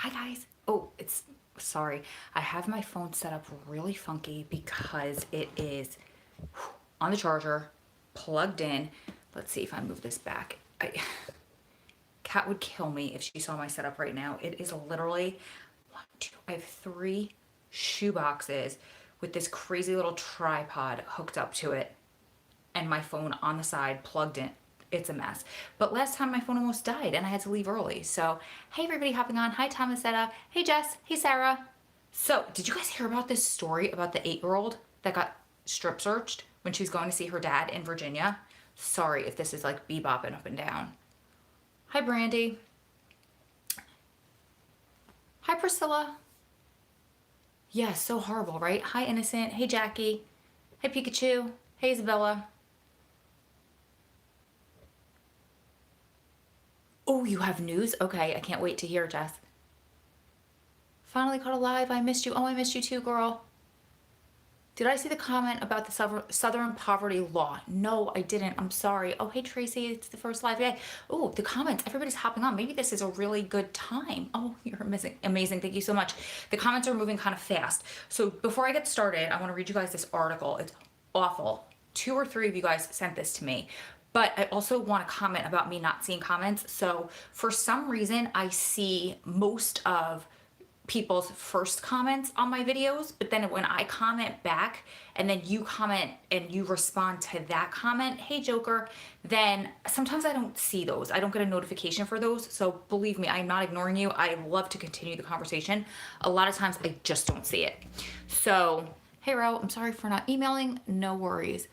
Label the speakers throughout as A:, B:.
A: Hi guys. Oh, sorry. I have my phone set up really funky because it is on the charger, plugged in. Let's see if I move this back. Kat would kill me if she saw my setup right now. It is literally I have 3 shoe boxes with this crazy little tripod hooked up to it and my phone on the side plugged in. It's a mess. But last time my phone almost died and I had to leave early. So, hey everybody hopping on. Hi Thomasetta. Hey Jess. Hey Sarah. So, did you guys hear about this story about the 8-year-old that got strip searched when she was going to see her dad in Virginia? Sorry if this is like bebopping up and down. Hi Brandy. Hi Priscilla. Yeah, so horrible, right? Hi Innocent. Hey Jackie. Hey Pikachu. Hey Isabella. Oh, you have news? Okay, I can't wait to hear, Jess. Finally caught alive. I missed you. Oh, I missed you too, girl. Did I see the comment about the Southern Poverty Law? No, I didn't. I'm sorry. Oh, hey, Tracy. It's the first live day. Oh, the comments. Everybody's hopping on. Maybe this is a really good time. Oh, you're amazing. Amazing. Thank you so much. The comments are moving kind of fast. So before I get started, I want to read you guys this article. It's awful. 2 or 3 of you guys sent this to me. But I also want to comment about me not seeing comments. So for some reason, I see most of people's first comments on my videos, but then when I comment back and then you comment and you respond to that comment, hey Joker, then sometimes I don't see those. I don't get a notification for those. So believe me, I'm not ignoring you. I love to continue the conversation. A lot of times I just don't see it. So, hey Ro, I'm sorry for not emailing. No worries.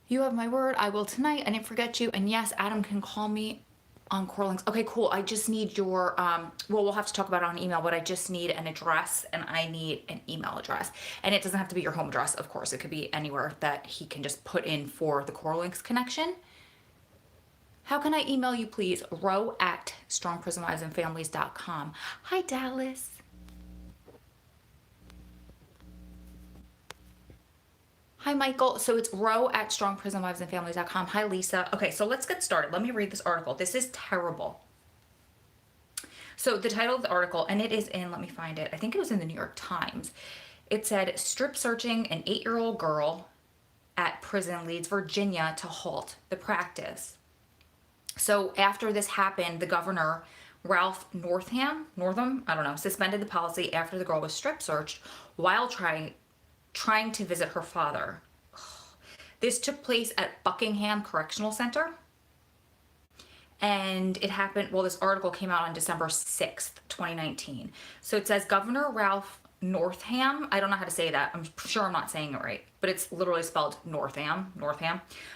A: You have my word. I will tonight. I didn't forget you. And yes, Adam can call me on core links. Okay, cool. I just need your, well, we'll have to talk about it on email, but I just need an address and I need an email address. And it doesn't have to be your home address, of course. It could be anywhere that he can just put in for the core links connection. How can I email you, please? row@strongprisonwivesandfamilies.com. Hi, Dallas. Hi, Michael. So it's row@strongprisonwivesandfamilies.com. Hi, Lisa. Okay, so let's get started. Let me read this article. This is terrible. So the title of the article, and it is in, let me find it. I think it was in the New York Times. It said, strip searching an 8-year-old girl at prison leads Virginia to halt the practice. So after this happened, the governor, Ralph Northam, I don't know, suspended the policy after the girl was strip searched while trying to visit her father. This took place at Buckingham Correctional Center. And it happened, well, this article came out on December 6th, 2019. So it says Governor Ralph Northam, I don't know how to say that. I'm sure I'm not saying it right, but it's literally spelled Northam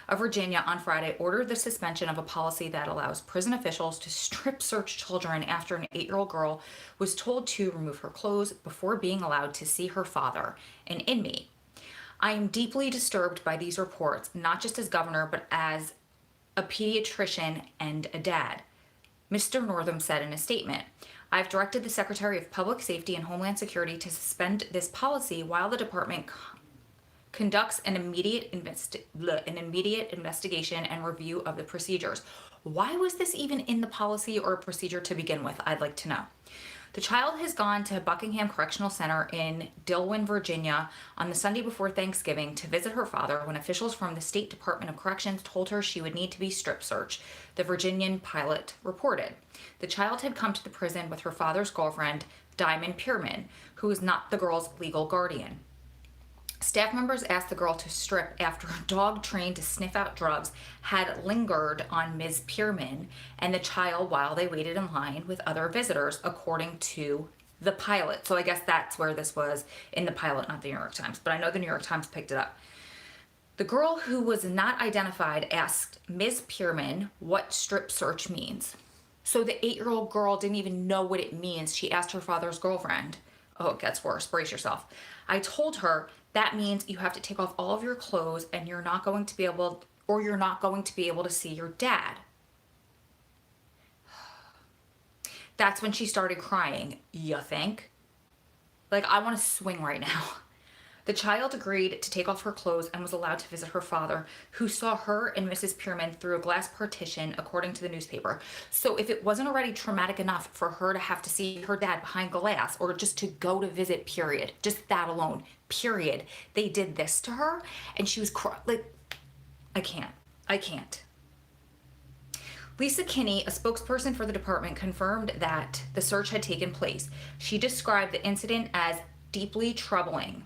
A: of Virginia on Friday ordered the suspension of a policy that allows prison officials to strip search children after an 8-year-old girl was told to remove her clothes before being allowed to see her father, an inmate. I am deeply disturbed by these reports, not just as governor, but as a pediatrician and a dad, Mr. Northam said in a statement. I've directed the Secretary of Public Safety and Homeland Security to suspend this policy while the department conducts an immediate investigation and review of the procedures. Why was this even in the policy or procedure to begin with? I'd like to know. The child has gone to Buckingham Correctional Center in Dillwyn, Virginia on the Sunday before Thanksgiving to visit her father when officials from the State Department of Corrections told her she would need to be strip searched, the Virginian Pilot reported. The child had come to the prison with her father's girlfriend, Diamond Pierman, who is not the girl's legal guardian. Staff members asked the girl to strip after a dog trained to sniff out drugs had lingered on Ms. Pierman and the child while they waited in line with other visitors, according to the Pilot. So I guess that's where this was, in the Pilot, not the New York Times, but I know the New York Times picked it up. The girl, who was not identified, asked Ms. Pierman what strip search means. So the 8-year-old girl didn't even know what it means. She asked her father's girlfriend. Oh, it gets worse. Brace yourself. I told her that means you have to take off all of your clothes and you're not going to be able to see your dad. That's when she started crying. You think? Like, I want to swing right now. The child agreed to take off her clothes and was allowed to visit her father, who saw her and Mrs. Pierman through a glass partition, according to the newspaper. So if it wasn't already traumatic enough for her to have to see her dad behind glass or just to go to visit, period, just that alone, period, they did this to her and she was like, I can't. Lisa Kinney, a spokesperson for the department, confirmed that the search had taken place. She described the incident as deeply troubling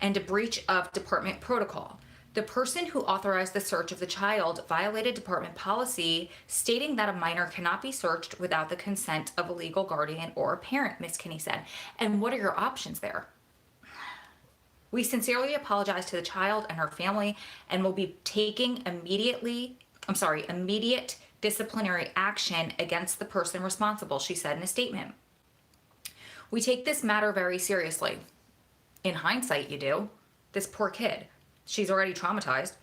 A: and a breach of department protocol. The person who authorized the search of the child violated department policy, stating that a minor cannot be searched without the consent of a legal guardian or a parent, Ms. Kinney said. And what are your options there? We sincerely apologize to the child and her family and will be taking immediate disciplinary action against the person responsible, she said in a statement. We take this matter very seriously. In hindsight, you do. This poor kid. She's already traumatized.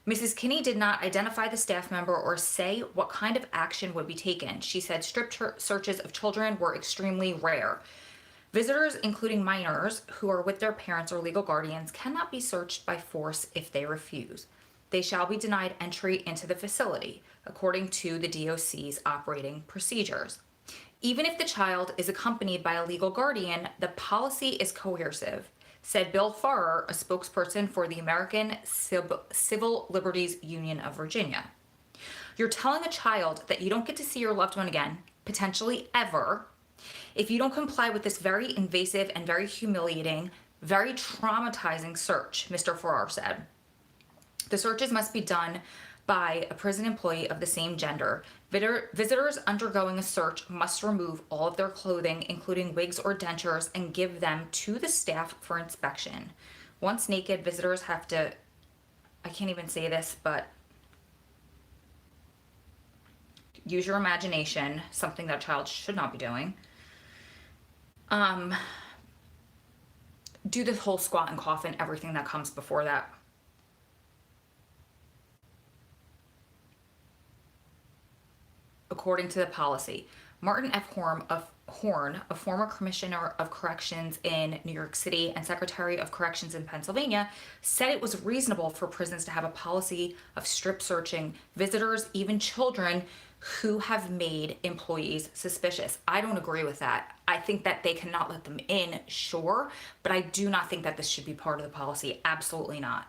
A: Mrs. Kinney did not identify the staff member or say what kind of action would be taken. She said strip searches of children were extremely rare. Visitors, including minors who are with their parents or legal guardians, cannot be searched by force if they refuse. They shall be denied entry into the facility, according to the DOC's operating procedures. Even if the child is accompanied by a legal guardian, the policy is coercive, said Bill Farrer, a spokesperson for the American Civil Liberties Union of Virginia. You're telling a child that you don't get to see your loved one again, potentially ever, if you don't comply with this very invasive and very humiliating, very traumatizing search, Mr. Farrar said. The searches must be done by a prison employee of the same gender. Visitors undergoing a search must remove all of their clothing, including wigs or dentures, and give them to the staff for inspection. Once naked, visitors have to, I can't even say this, but use your imagination, something that a child should not be doing. Do the whole squat and cough and everything that comes before that. According to the policy, Martin F. Horn, a former commissioner of corrections in New York City and secretary of corrections in Pennsylvania, said it was reasonable for prisons to have a policy of strip searching visitors, even children, who have made employees suspicious. I don't agree with that. I think that they cannot let them in, sure, but I do not think that this should be part of the policy. Absolutely not.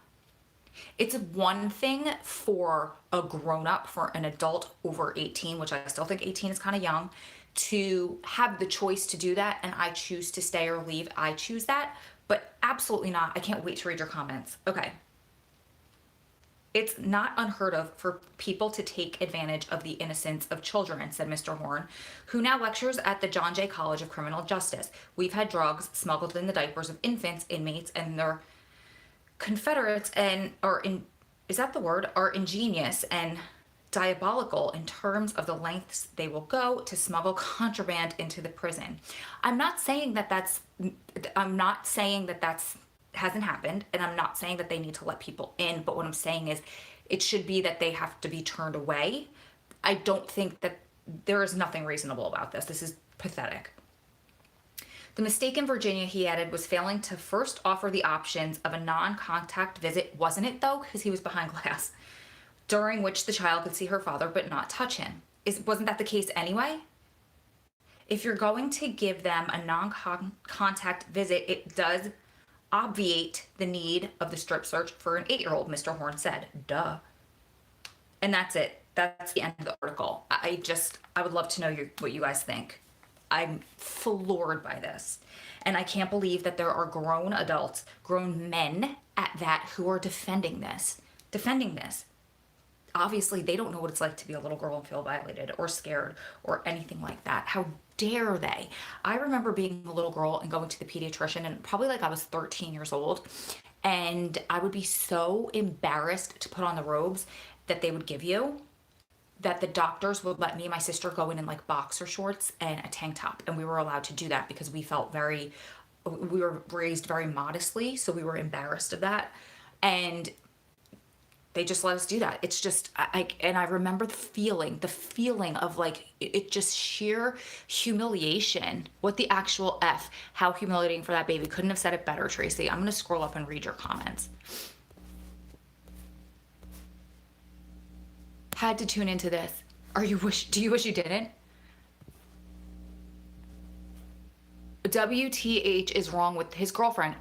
A: It's one thing for a grown-up, for an adult over 18, which I still think 18 is kind of young, to have the choice to do that, and I choose to stay or leave. I choose that, but absolutely not. I can't wait to read your comments. Okay. It's not unheard of for people to take advantage of the innocence of children, said Mr. Horn, who now lectures at the John Jay College of Criminal Justice. We've had drugs smuggled in the diapers of infants, inmates, and their confederates, is that the word? Are ingenious and diabolical in terms of the lengths they will go to smuggle contraband into the prison. I'm not saying that hasn't happened, and I'm not saying that they need to let people in, but what I'm saying is it should be that they have to be turned away. I don't think that there is nothing reasonable about this. This is pathetic. The mistake in Virginia, he added, was failing to first offer the options of a non-contact visit, wasn't it though? Because he was behind glass, during which the child could see her father but not touch him. Wasn't that the case anyway? If you're going to give them a non-contact visit, it does obviate the need of the strip search for an 8-year-old, Mr. Horn said. Duh. And that's it. That's the end of the article. I would love to know what you guys think. I'm floored by this. And I can't believe that there are grown adults, grown men at that, who are defending this. Obviously, they don't know what it's like to be a little girl and feel violated or scared or anything like that. How dare they? I remember being a little girl and going to the pediatrician, and probably like I was 13 years old, and I would be so embarrassed to put on the robes that they would give you, that the doctors would let me and my sister go in like boxer shorts and a tank top. And we were allowed to do that because we were raised very modestly. So we were embarrassed of that. And They just let us do that. It's just, and I remember the feeling of like, it just sheer humiliation. What the actual F, how humiliating for that baby. Couldn't have said it better, Tracy. I'm going to scroll up and read your comments. Had to tune into this. Do you wish you didn't? WTH is wrong with his girlfriend.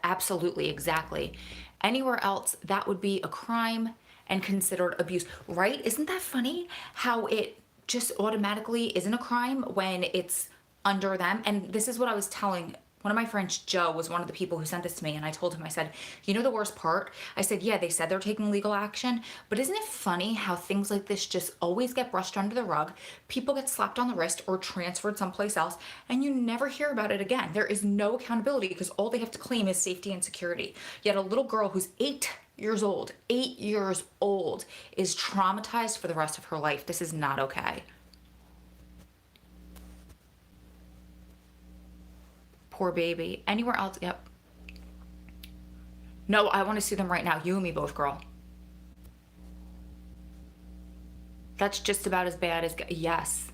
A: Absolutely, exactly. Anywhere else, that would be a crime and considered abuse, right? Isn't that funny how it just automatically isn't a crime when it's under them? And this is what I was telling one of my friends. Joe was one of the people who sent this to me, and I told him, I said, you know the worst part? I said, yeah, they said they're taking legal action, but isn't it funny how things like this just always get brushed under the rug? People get slapped on the wrist or transferred someplace else, and you never hear about it again. There is no accountability because all they have to claim is safety and security. Yet a little girl who's 8 years old, is traumatized for the rest of her life. This is not okay. Poor baby. Anywhere else? Yep. No, I want to sue them right now. You and me both, girl. That's just about as bad as... Yes.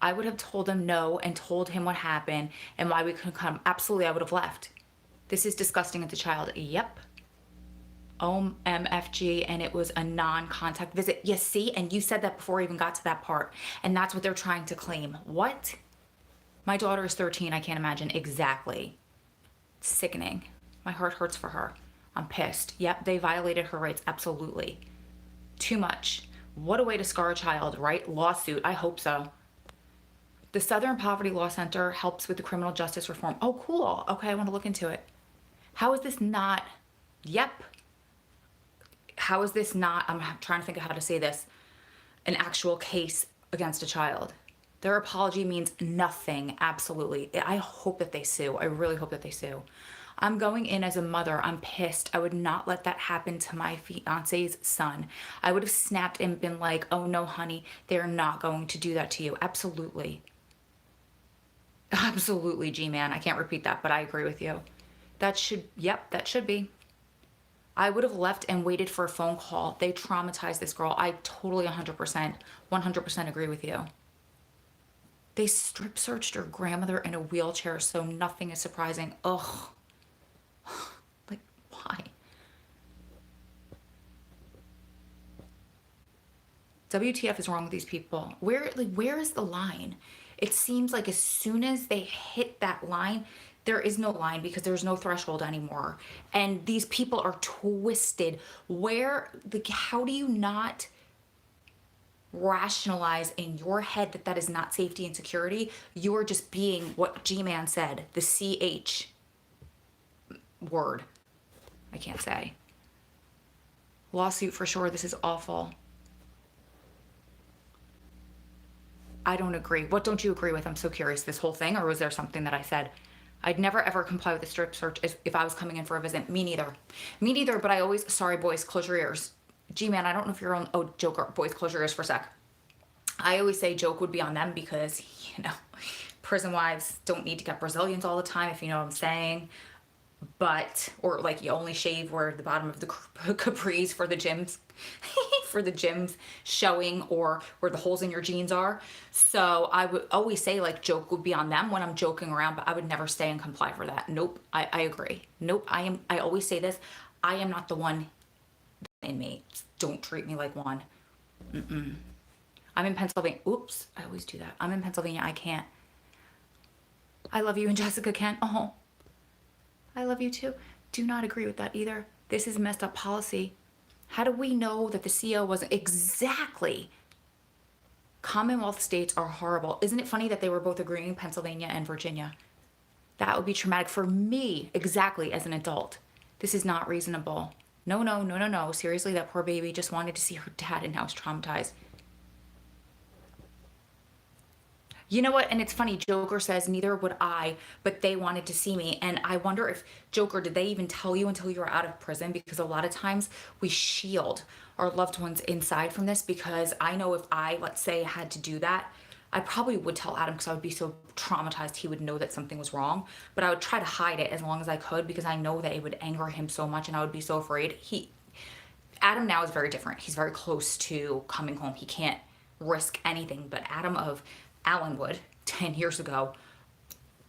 A: I would have told him no and told him what happened and why we couldn't come. Absolutely, I would have left. This is disgusting as a child. Yep. OMFG, and it was a non-contact visit. You see? And you said that before I even got to that part. And that's what they're trying to claim. What? My daughter is 13. I can't imagine. Exactly. Sickening. My heart hurts for her. I'm pissed. Yep, they violated her rights. Absolutely. Too much. What a way to scar a child, right? Lawsuit. I hope so. The Southern Poverty Law Center helps with the criminal justice reform. Oh, cool. Okay, I want to look into it. How is this not... Yep. How is this not... I'm trying to think of how to say this. An actual case against a child. Their apology means nothing. Absolutely. I hope that they sue. I really hope that they sue. I'm going in as a mother. I'm pissed. I would not let that happen to my fiance's son. I would have snapped and been like, oh no, honey, they're not going to do that to you. Absolutely. Absolutely, G-man. I can't repeat that, but I agree with you. That should be. I would have left and waited for a phone call. They traumatized this girl. I totally 100% agree with you. They strip searched her grandmother in a wheelchair, so nothing is surprising. Ugh. Like, why? WTF is wrong with these people? Where is the line? It seems like as soon as they hit that line, there is no line because there's no threshold anymore. And these people are twisted. How do you not rationalize in your head that that is not safety and security? You're just being what G-Man said, the CH word. I can't say. Lawsuit for sure. This is awful. I don't agree. What don't you agree with? I'm so curious. This whole thing, or was there something that I said? I'd never ever comply with a strip search if I was coming in for a visit. Me neither. Me neither, but I always... Sorry, boys, close your ears. G-Man, I don't know if you're on... Oh, Joker, boys, close your ears for a sec. I always say joke would be on them because, prison wives don't need to get Brazilians all the time, if you know what I'm saying. But, or like you only shave where the bottom of the capris for the gyms, for the gyms showing, or where the holes in your jeans are. So I would always say like joke would be on them when I'm joking around, but I would never stay and comply for that. Nope, I agree. Nope, I always say this. I am not the one inmate. Don't treat me like one. I'm in Pennsylvania. Oops, I always do that. I'm in Pennsylvania. I can't. I love you and Jessica Kent. Oh, I love you too. Do not agree with that either. This is messed up policy. How do we know that the CO wasn't exactly? Commonwealth states are horrible. Isn't it funny that they were both agreeing, Pennsylvania and Virginia? That would be traumatic for me, exactly, as an adult. This is not reasonable. No. Seriously, that poor baby just wanted to see her dad and now is traumatized. You know what? And it's funny, Joker says, neither would I, but they wanted to see me. And I wonder if, Joker, did they even tell you until you were out of prison? Because a lot of times we shield our loved ones inside from this, because I know if I, let's say, had to do that, I probably would tell Adam because I would be so traumatized he would know that something was wrong. But I would try to hide it as long as I could because I know that it would anger him so much and I would be so afraid. Adam now is very different. He's very close to coming home. He can't risk anything, but Adam of Allenwood 10 years ago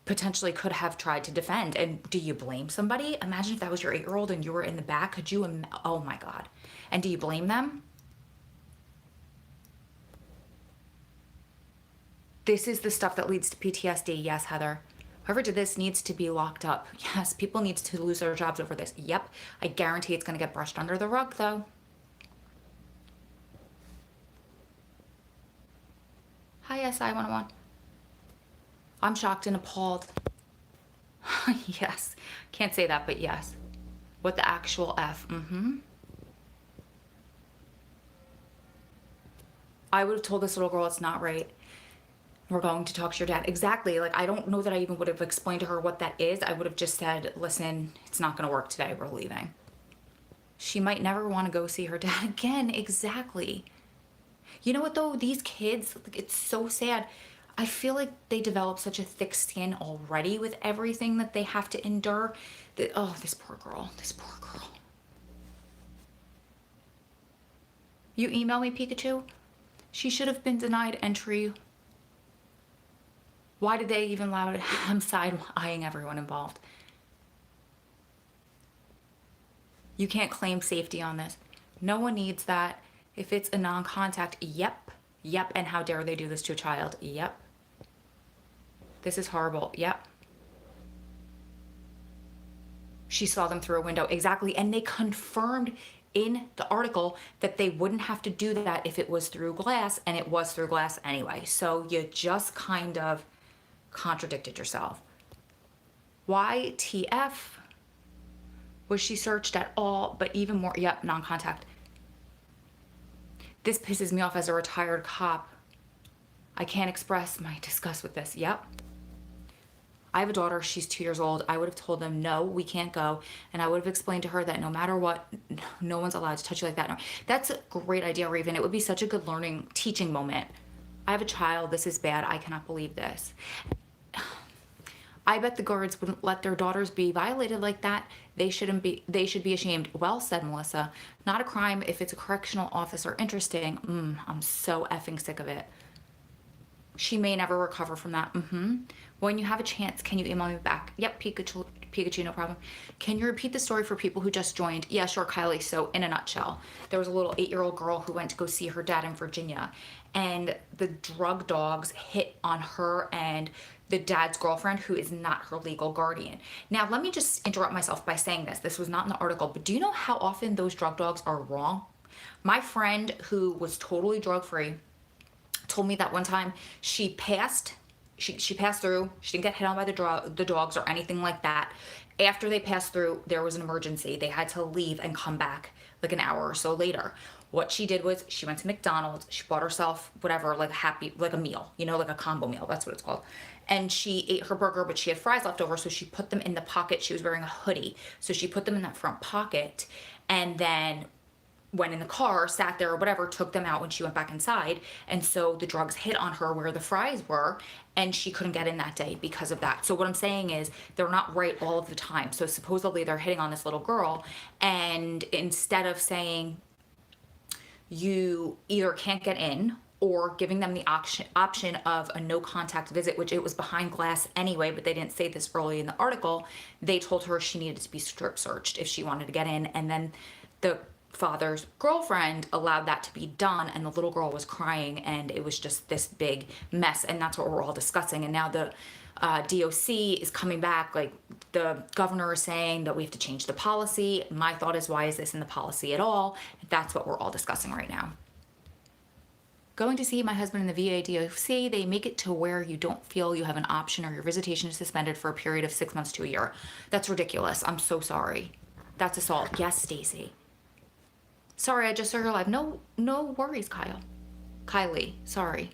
A: potentially could have tried to defend. And do you blame somebody? Imagine if that was your 8-year-old and you were in the back. Could you, oh my God. And do you blame them? This is the stuff that leads to PTSD. Yes, Heather. Whoever did this needs to be locked up. Yes, people need to lose their jobs over this. Yep. I guarantee it's going to get brushed under the rug, though. Hi, SI101. I'm shocked and appalled. Yes. Can't say that, but yes. What the actual F? I would have told this little girl it's not right. We're going to talk to your dad. Exactly. Like, I don't know that I even would have explained to her what that is. I would have just said, listen, it's not going to work today. We're leaving. She might never want to go see her dad again. Exactly. You know what, though? These kids, it's so sad. I feel like they develop such a thick skin already with everything that they have to endure. That, oh, this poor girl. This poor girl. You email me, Pikachu? She should have been denied entry. Why did they even allow it? I'm side-eyeing everyone involved. You can't claim safety on this. No one needs that. If it's a non-contact, yep. Yep, and how dare they do this to a child? Yep. This is horrible. Yep. She saw them through a window. Exactly. And they confirmed in the article that they wouldn't have to do that if it was through glass, and it was through glass anyway. So you just kind of contradicted yourself. YTF? Was she searched at all? But even more, yep, non-contact. This pisses me off as a retired cop. I can't express my disgust with this. Yep. I have a daughter. She's 2 years old. I would have told them, no, we can't go. And I would have explained to her that no matter what, no one's allowed to touch you like that. No, that's a great idea, Raven. It would be such a good teaching moment. I have a child. This is bad. I cannot believe this. I bet the guards wouldn't let their daughters be violated like that. They should be ashamed. Well said, Melissa. Not a crime if it's a correctional officer. Interesting. I'm so effing sick of it. She may never recover from that. When you have a chance, can you email me back? Yep, Pikachu, no problem. Can you repeat the story for people who just joined? Yeah, sure, Kylie. So in a nutshell, there was a little 8-year-old girl who went to go see her dad in Virginia, and the drug dogs hit on her and the dad's girlfriend, who is not her legal guardian. Now, let me just interrupt myself by saying this. This was not in the article, but do you know how often those drug dogs are wrong? My friend, who was totally drug-free, told me that one time she passed through. She didn't get hit on by the dogs or anything like that. After they passed through, there was an emergency. They had to leave and come back like an hour or so later. What she did was she went to McDonald's. She bought herself whatever, like a meal, like a combo meal. That's what it's called. And she ate her burger, but she had fries left over, so she put them in the pocket. She was wearing a hoodie, so she put them in that front pocket, and then went in the car, sat there or whatever, took them out when she went back inside. And so the drugs hit on her where the fries were, and she couldn't get in that day because of that. So what I'm saying is they're not right all of the time. So supposedly they're hitting on this little girl, and instead of saying you either can't get in or giving them the option of a no contact visit, which it was behind glass anyway, but they didn't say this early in the article, they told her she needed to be strip searched if she wanted to get in. And then the father's girlfriend allowed that to be done, and the little girl was crying, and it was just this big mess. And that's what we're all discussing. And now the DOC is coming back, like the governor is saying that we have to change the policy. My thought is, why is this in the policy at all? That's what we're all discussing right now. Going to see my husband in the VA DOC, they make it to where you don't feel you have an option, or your visitation is suspended for a period of 6 months to a year. That's ridiculous. I'm so sorry. That's assault. Yes, Stacy. Sorry, I just saw her live. No worries, Kylie, sorry.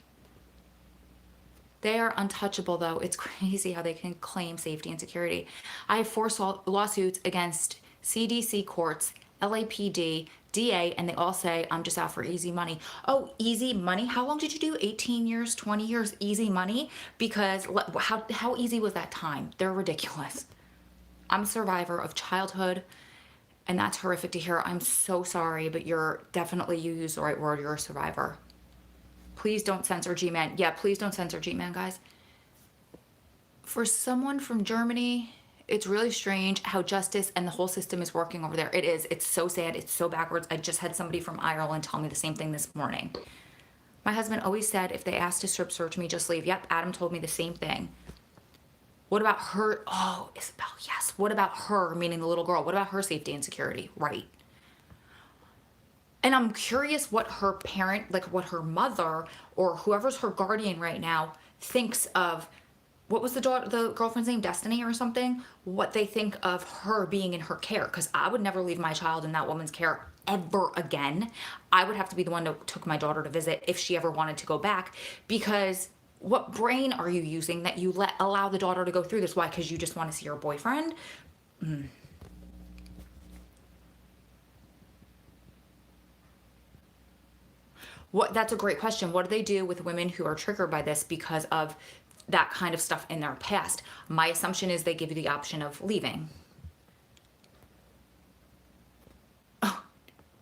A: They are untouchable, though. It's crazy how they can claim safety and security. I have 4 lawsuits against CDC courts, LAPD, DA, and they all say I'm just out for easy money. Oh, easy money? How long did you do? 18 years, 20 years, easy money? Because how easy was that time? They're ridiculous. I'm a survivor of childhood And that's horrific to hear. I'm so sorry, but you used the right word. You're a survivor. Please don't censor G-Man. Yeah, please don't censor G-Man, guys. For someone from Germany, it's really strange how justice and the whole system is working over there. It is. It's so sad. It's so backwards. I just had somebody from Ireland tell me the same thing this morning. My husband always said, if they asked to strip search me, just leave. Yep, Adam told me the same thing. What about her? Oh, Isabel, yes. What about her, meaning the little girl? What about her safety and security? Right. And I'm curious what her parent, like what her mother or whoever's her guardian right now thinks of, what was the girlfriend's name, Destiny or something? What they think of her being in her care. Because I would never leave my child in that woman's care ever again. I would have to be the one that took my daughter to visit if she ever wanted to go back. Because what brain are you using that you allow the daughter to go through this? Why? Because you just want to see your boyfriend? That's a great question. What do they do with women who are triggered by this because of that kind of stuff in their past? My assumption is they give you the option of leaving. Oh,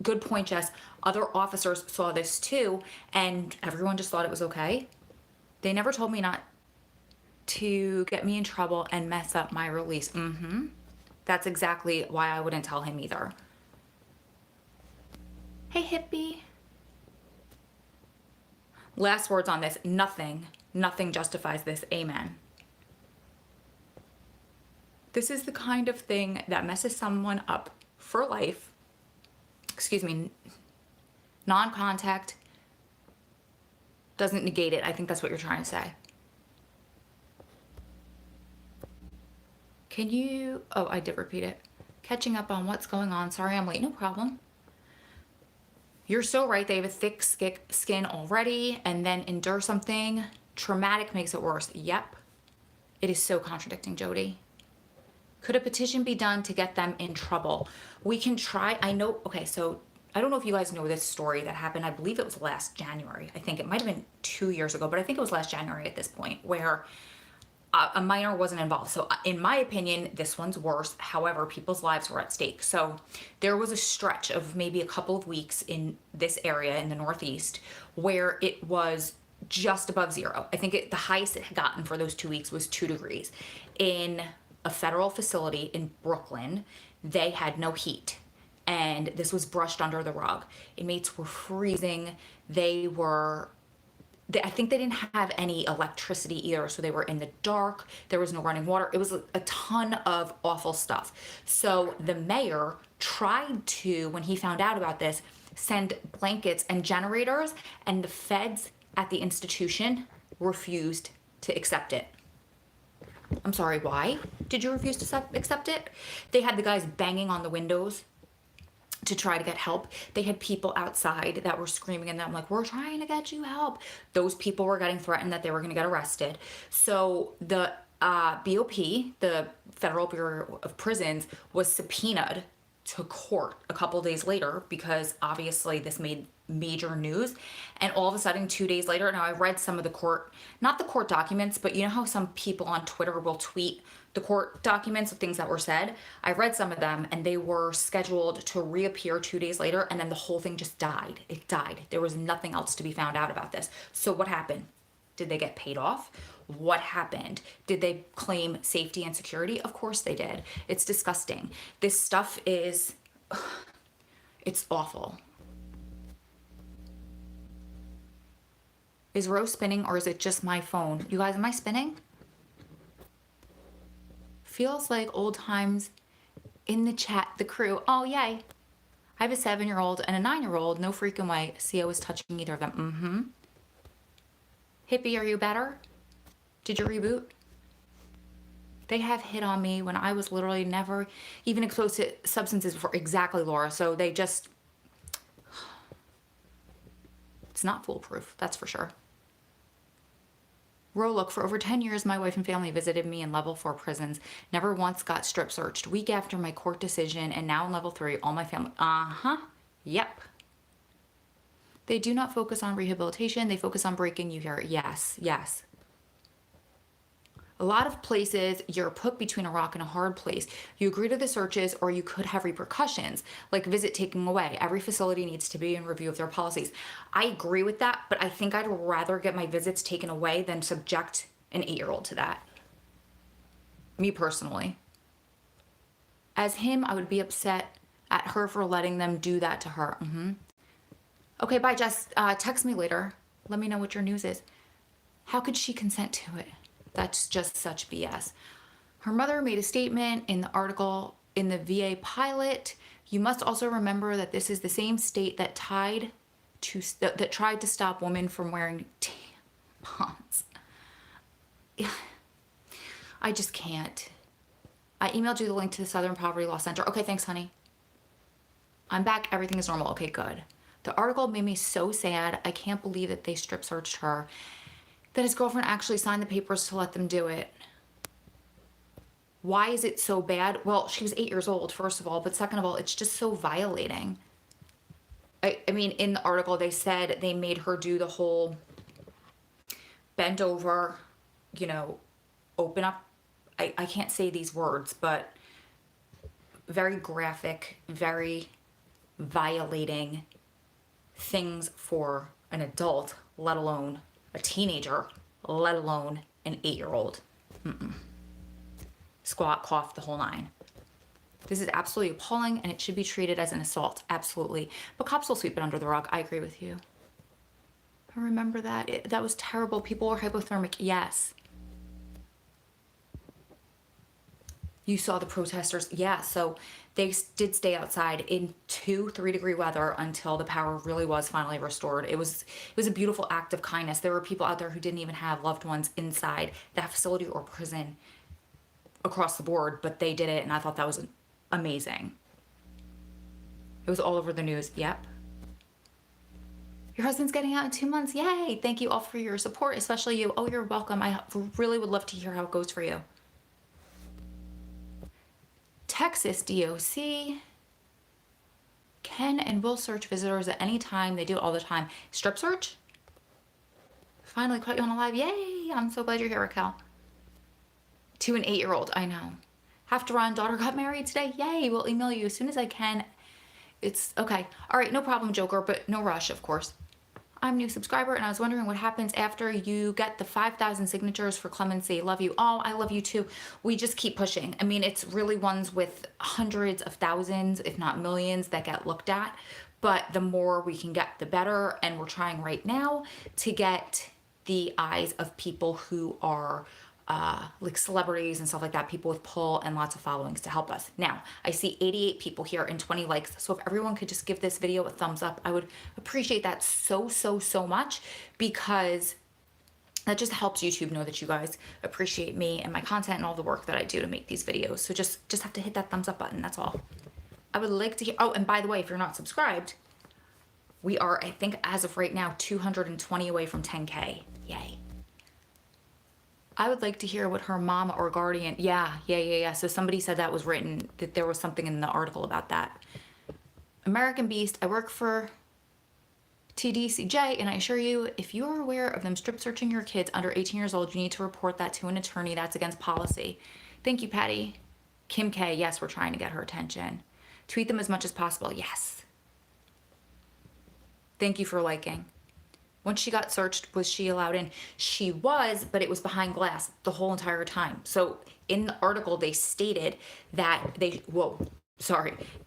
A: good point, Jess. Other officers saw this too, and everyone just thought it was okay. They never told me not to get me in trouble and mess up my release. That's exactly why I wouldn't tell him either. Hey, hippie. Last words on this. Nothing justifies this. Amen. This is the kind of thing that messes someone up for life. Excuse me. Non-contact doesn't negate it. I think that's what you're trying to say. Can you... Oh, I did repeat it. Catching up on what's going on. Sorry I'm late. No problem. You're so right. They have a thick skin already and then endure something traumatic makes it worse. Yep. It is so contradicting, Jody. Could a petition be done to get them in trouble? We can try. I know. Okay, so I don't know if you guys know this story that happened. I believe it was last January. I think it might have been 2 years ago, but I think it was last January at this point where a minor wasn't involved. So in my opinion, this one's worse. However, people's lives were at stake. So there was a stretch of maybe a couple of weeks in this area in the Northeast where it was just above zero. I think the highest it had gotten for those 2 weeks was 2 degrees. In a federal facility in Brooklyn, they had no heat. And this was brushed under the rug. Inmates were freezing. I think they didn't have any electricity either, so they were in the dark. There was no running water. It was a ton of awful stuff. So the mayor tried to, when he found out about this, send blankets and generators, and the feds at the institution refused to accept it. I'm sorry, why did you refuse to accept it? They had the guys banging on the windows to try to get help. They had people outside that were screaming and I'm like, we're trying to get you help. Those people were getting threatened that they were going to get arrested. So the BOP, the Federal Bureau of Prisons, was subpoenaed to court a couple days later because obviously this made major news. And all of a sudden 2 days later, now I read some of the court, not the court documents, but you know how some people on Twitter will tweet the court documents of things that were said? I read some of them and they were scheduled to reappear 2 days later, and then the whole thing just died. It died. There was nothing else to be found out about this. So what happened? Did they get paid off? What happened? Did they claim safety and security? Of course they did. It's disgusting. This stuff is, it's awful. Is Rose spinning or is it just my phone? You guys, am I spinning? Feels like old times in the chat, the crew. Oh, yay. I have a 7-year-old and a 9-year-old. No freaking way CO is touching either of them. Hippie, are you better? Did you reboot? They have hit on me when I was literally never even exposed to substances before. Exactly, Laura. So they just... It's not foolproof, that's for sure. Look, for over 10 years, my wife and family visited me in level 4 prisons. Never once got strip searched. Week after my court decision, and now in level 3, all my family... Yep. They do not focus on rehabilitation. They focus on breaking you here. Yes, yes. A lot of places you're put between a rock and a hard place. You agree to the searches or you could have repercussions, like visit taking away. Every facility needs to be in review of their policies. I agree with that, but I think I'd rather get my visits taken away than subject an 8-year-old to that. Me personally. As him, I would be upset at her for letting them do that to her. Okay, bye, Jess. Text me later. Let me know what your news is. How could she consent to it? That's just such BS. Her mother made a statement in the article in the VA pilot. You must also remember that this is the same state that tried to stop women from wearing tampons. I just can't. I emailed you the link to the Southern Poverty Law Center. Okay, thanks, honey. I'm back. Everything is normal. Okay, good. The article made me so sad. I can't believe that they strip searched her. That his girlfriend actually signed the papers to let them do it. Why is it so bad? Well, she was 8 years old, first of all, but second of all, it's just so violating. I mean, in the article, they said they made her do the whole bend over, you know, open up. I can't say these words, but very graphic, very violating things for an adult, let alone a teenager, let alone an 8-year-old. Squat, cough, the whole nine. This is absolutely appalling and it should be treated as an assault, absolutely. But cops will sweep it under the rug. I agree with you. I remember that. That was terrible. People were hypothermic. Yes. You saw the protesters. Yeah, so they did stay outside in 2-3-degree weather until the power really was finally restored. It was a beautiful act of kindness. There were people out there who didn't even have loved ones inside that facility or prison across the board, but they did it, and I thought that was amazing. It was all over the news. Yep. Your husband's getting out in 2 months. Yay! Thank you all for your support, especially you. Oh, you're welcome. I really would love to hear how it goes for you. Texas DOC can and will search visitors at any time. They do it all the time. Strip search? Finally caught you on a live. Yay! I'm so glad you're here, Raquel. To an 8-year-old. I know. Have to run. Daughter got married today. Yay! We'll email you as soon as I can. It's okay. All right, no problem, Joker, but no rush, of course. I'm a new subscriber, and I was wondering what happens after you get the 5,000 signatures for clemency. Love you. Oh, I love you too. We just keep pushing. I mean, it's really ones with hundreds of thousands, if not millions, that get looked at. But the more we can get, the better. And we're trying right now to get the eyes of people who are like celebrities and stuff like that, people with pull and lots of followings to help us. Now, I see 88 people here and 20 likes. So if everyone could just give this video a thumbs up, I would appreciate that so much, because that just helps YouTube know that you guys appreciate me and my content and all the work that I do to make these videos. So just have to hit that thumbs up button. That's all. I would like to hear, oh, and by the way, if you're not subscribed, we are, I think as of right now, 220 away from 10K. Yay. I would like to hear what her mom or guardian, yeah. So somebody said that was written, that there was something in the article about that. American Beast, I work for TDCJ, and I assure you, if you are aware of them strip searching your kids under 18 years old, you need to report that to an attorney. That's against policy. Thank you, Patty. Kim K, yes, we're trying to get her attention. Tweet them as much as possible. Yes. Thank you for liking. Once she got searched, was she allowed in? She was, but it was behind glass the whole entire time. So in the article, they stated that they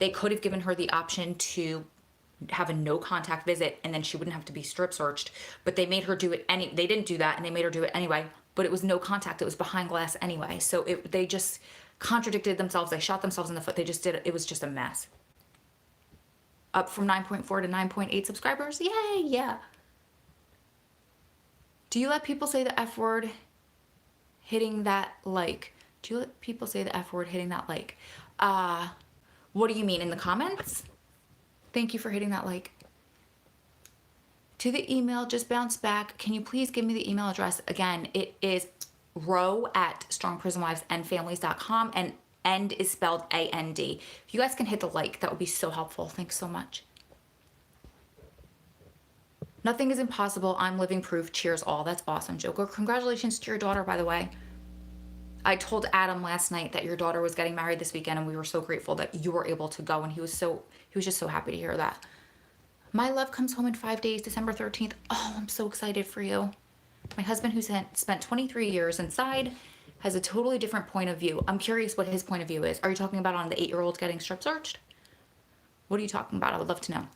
A: could have given her the option to have a no contact visit, and then she wouldn't have to be strip searched, but they made her do it they didn't do that, and they made her do it anyway, but it was no contact. It was behind glass anyway. So they just contradicted themselves. They shot themselves in the foot. They just did it. It was just a mess. Up from 9.4 to 9.8 subscribers. Yay. Yeah. Do you let people say the F word hitting that like? Do you let people say the F word hitting that like? What do you mean, in the comments? Thank you for hitting that like. To the email, just bounce back. Can you please give me the email address again? It is row@strongprisonwivesandfamilies.com, and end is spelled A-N-D. If you guys can hit the like, that would be so helpful. Thanks so much. Nothing is impossible. I'm living proof. Cheers all. That's awesome, Joker. Congratulations to your daughter, by the way. I told Adam last night that your daughter was getting married this weekend, and we were so grateful that you were able to go, and he was just so happy to hear that. My love comes home in 5 days, December 13th. Oh, I'm so excited for you. My husband, who spent 23 years inside, has a totally different point of view. I'm curious what his point of view is. Are you talking about on the 8-year-old getting strip searched? What are you talking about? I would love to know.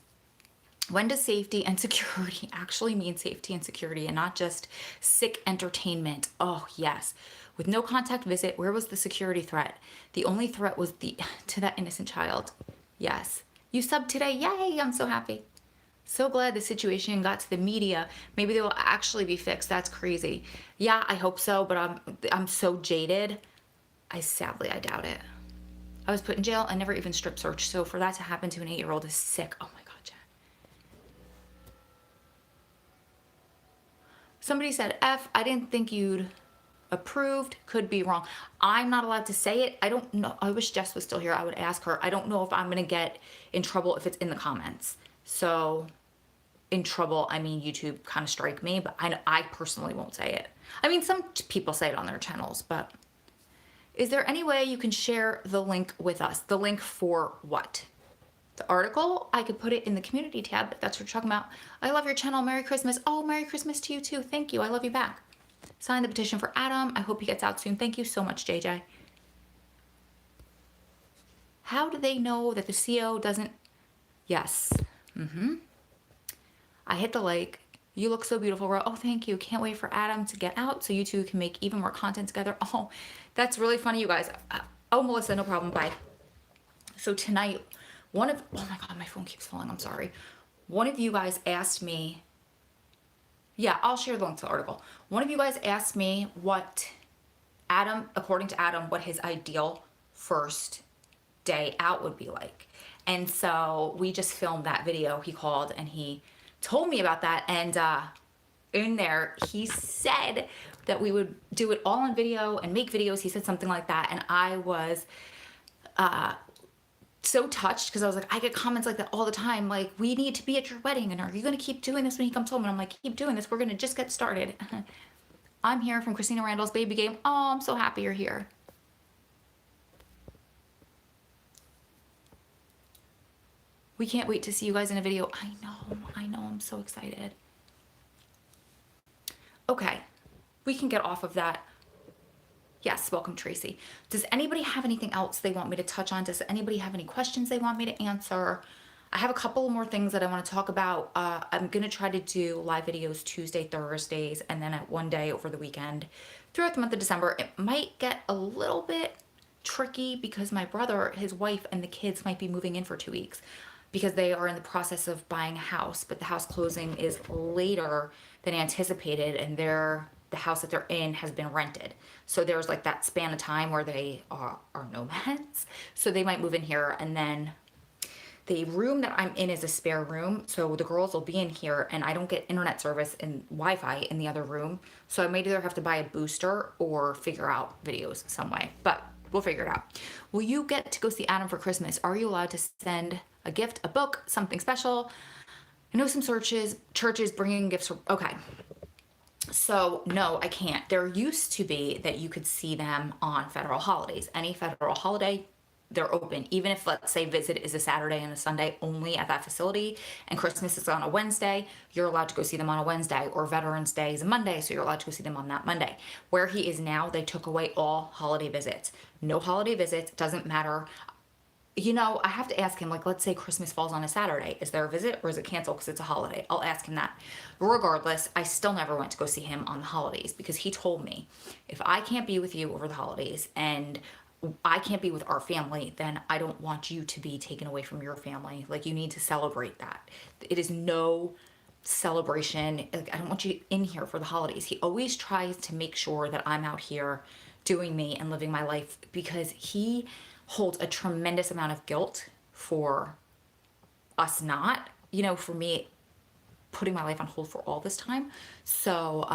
A: When does safety and security actually mean safety and security and not just sick entertainment? Oh, yes. With no contact visit, where was the security threat? The only threat was to that innocent child. Yes. You subbed today. Yay, I'm so happy. So glad the situation got to the media. Maybe they will actually be fixed. That's crazy. Yeah, I hope so, but I'm so jaded. Sadly, I doubt it. I was put in jail and never even strip searched. So for that to happen to an 8-year-old is sick. Oh my God, Jen. Somebody said, I didn't think you'd approved. Could be wrong. I'm not allowed to say it. I don't know. I wish Jess was still here. I would ask her. I don't know if I'm going to get in trouble if it's in the comments. So in trouble, I mean, YouTube kind of strike me, but I personally won't say it. I mean, some people say it on their channels, but is there any way you can share the link with us? The link for what? The article? I could put it in the community tab, if that's what you're talking about. I love your channel. Merry Christmas. Oh, Merry Christmas to you too. Thank you. I love you back. Sign the petition for Adam. I hope he gets out soon. Thank you so much, JJ. How do they know that the CO doesn't? Yes. I hit the like. You look so beautiful, Ro. Oh, thank you. Can't wait for Adam to get out so you two can make even more content together. Oh, that's really funny, you guys. Oh, Melissa, no problem. Bye. So tonight, oh my God, my phone keeps falling. I'm sorry. One of you guys asked me, yeah, I'll share the link to the article. One of you guys asked me what according to Adam, what his ideal first day out would be like. And so we just filmed that video. He called and he told me about that, and in there he said that we would do it all on video and make videos. He said something like that, and I was so touched because I was like, I get comments like that all the time, like, we need to be at your wedding, and are you going to keep doing this when he comes home? And I'm like, keep doing this, we're going to just get started. I'm here from Christina Randall's baby game. Oh, I'm so happy you're here. We can't wait to see you guys in a video. I know, I'm so excited. Okay, we can get off of that. Yes, welcome, Tracy. Does anybody have anything else they want me to touch on? Does anybody have any questions they want me to answer? I have a couple more things that I want to talk about. I'm going to try to do live videos Tuesday, Thursdays, and then at one day over the weekend throughout the month of December. It might get a little bit tricky because my brother, his wife, and the kids might be moving in for 2 weeks because they are in the process of buying a house, but the house closing is later than anticipated, and the house that they're in has been rented. So there's like that span of time where they are nomads. So they might move in here, and then the room that I'm in is a spare room. So the girls will be in here, and I don't get internet service and Wi-Fi in the other room. So I might either have to buy a booster or figure out videos some way, but we'll figure it out. Will you get to go see Adam for Christmas? Are you allowed to send a gift, a book, something special? I know some churches bringing gifts. Okay. So no, I can't. There used to be that you could see them on federal holidays. Any federal holiday, they're open. Even if, let's say, visit is a Saturday and a Sunday only at that facility, and Christmas is on a Wednesday, you're allowed to go see them on a Wednesday, or Veterans Day is a Monday, so you're allowed to go see them on that Monday. Where he is now, they took away all holiday visits. No holiday visits, doesn't matter. You know, I have to ask him, like, let's say Christmas falls on a Saturday. Is there a visit or is it canceled because it's a holiday? I'll ask him that. Regardless, I still never went to go see him on the holidays because he told me, if I can't be with you over the holidays and I can't be with our family, then I don't want you to be taken away from your family. Like, you need to celebrate that. It is no celebration. Like, I don't want you in here for the holidays. He always tries to make sure that I'm out here doing me and living my life because he holds a tremendous amount of guilt for us not, for me putting my life on hold for all this time. So,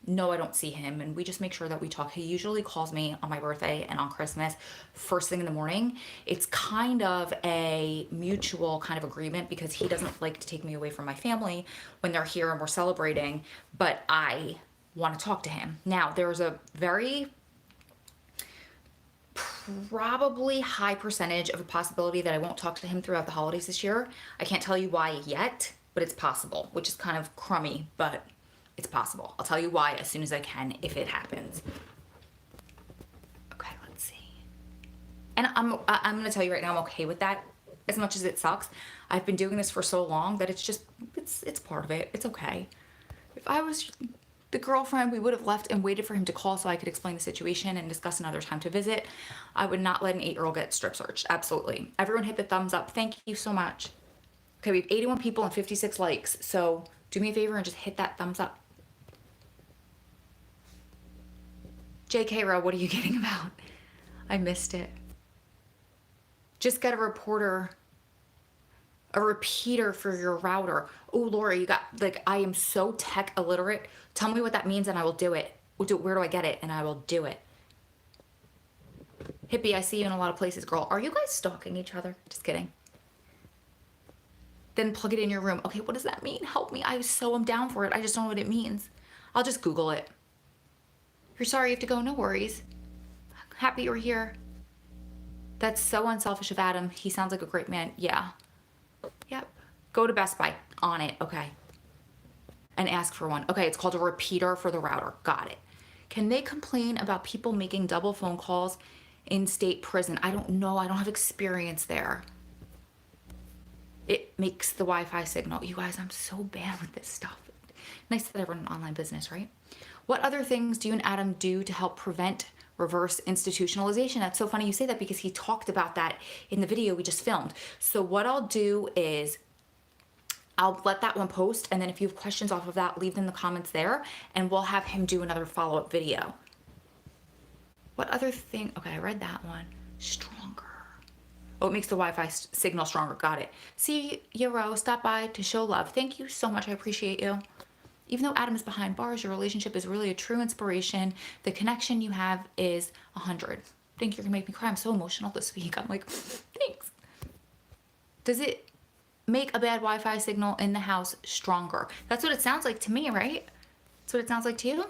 A: no, I don't see him, and we just make sure that we talk. He usually calls me on my birthday and on Christmas first thing in the morning. It's kind of a mutual kind of agreement because he doesn't like to take me away from my family when they're here and we're celebrating, but I want to talk to him. Now, there's a very probably high percentage of a possibility that I won't talk to him throughout the holidays this year. I can't tell you why yet, but it's possible, which is kind of crummy, but it's possible. I'll tell you why as soon as I can if it happens. Okay, let's see. And I'm going to tell you right now, I'm okay with that. As much as it sucks, I've been doing this for so long that it's part of it. It's okay. If I was the girlfriend, we would have left and waited for him to call so I could explain the situation and discuss another time to visit. I would not let an 8-year-old get strip searched. Absolutely. Everyone hit the thumbs up. Thank you so much. Okay, we have 81 people and 56 likes. So do me a favor and just hit that thumbs up. JK Row, what are you getting about? I missed it. Just get a repeater for your router. Oh, Laura, you got, like, I am so tech illiterate. Tell me what that means and I will do it. Where do I get it? And I will do it. Hippie, I see you in a lot of places, girl. Are you guys stalking each other? Just kidding. Then plug it in your room. Okay, what does that mean? Help me. I am down for it. I just don't know what it means. I'll just Google it. If you're sorry you have to go, no worries. Happy you're here. That's so unselfish of Adam. He sounds like a great man. Yeah. Yep. Go to Best Buy. On it. Okay. And ask for one. Okay, it's called a repeater for the router. Got it. Can they complain about people making double phone calls in state prison? I don't know. I don't have experience there. It makes the Wi-Fi signal. You guys, I'm so bad with this stuff. Nice that I run an online business, right? What other things do you and Adam do to help prevent reverse institutionalization? That's so funny you say that because he talked about that in the video we just filmed. So what I'll do is I'll let that one post, and then if you have questions off of that, leave them in the comments there, and we'll have him do another follow-up video. What other thing? Okay, I read that one. Stronger. Oh, it makes the Wi-Fi signal stronger. Got it. See, Euro, stop by to show love. Thank you so much. I appreciate you. Even though Adam is behind bars, your relationship is really a true inspiration. The connection you have is 100. I think you're gonna make me cry. I'm so emotional this week. I'm like, thanks. Does it make a bad Wi-Fi signal in the house stronger? That's what it sounds like to me, right? That's what it sounds like to you?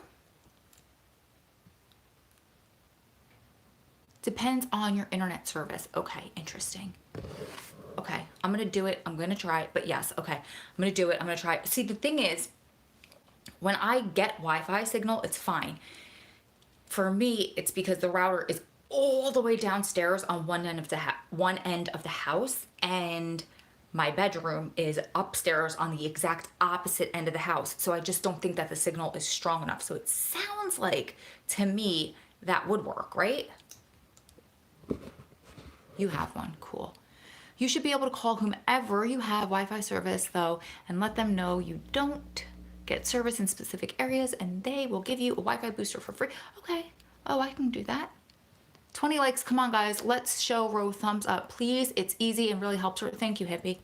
A: Depends on your internet service. Okay, interesting. Okay, I'm gonna do it. I'm gonna try it. But yes, okay, I'm gonna do it. I'm gonna try it. See, the thing is, when I get Wi-Fi signal, it's fine. For me, it's because the router is all the way downstairs on one end of the house, and my bedroom is upstairs on the exact opposite end of the house. So I just don't think that the signal is strong enough. So it sounds like, to me, that would work, right? You have one. Cool. You should be able to call whomever you have Wi-Fi service, though, and let them know you don't get service in specific areas, and they will give you a Wi-Fi booster for free. Okay. Oh, I can do that. 20 likes. Come on, guys. Let's show Ro thumbs up, please. It's easy and really helps her. Thank you, Hippie.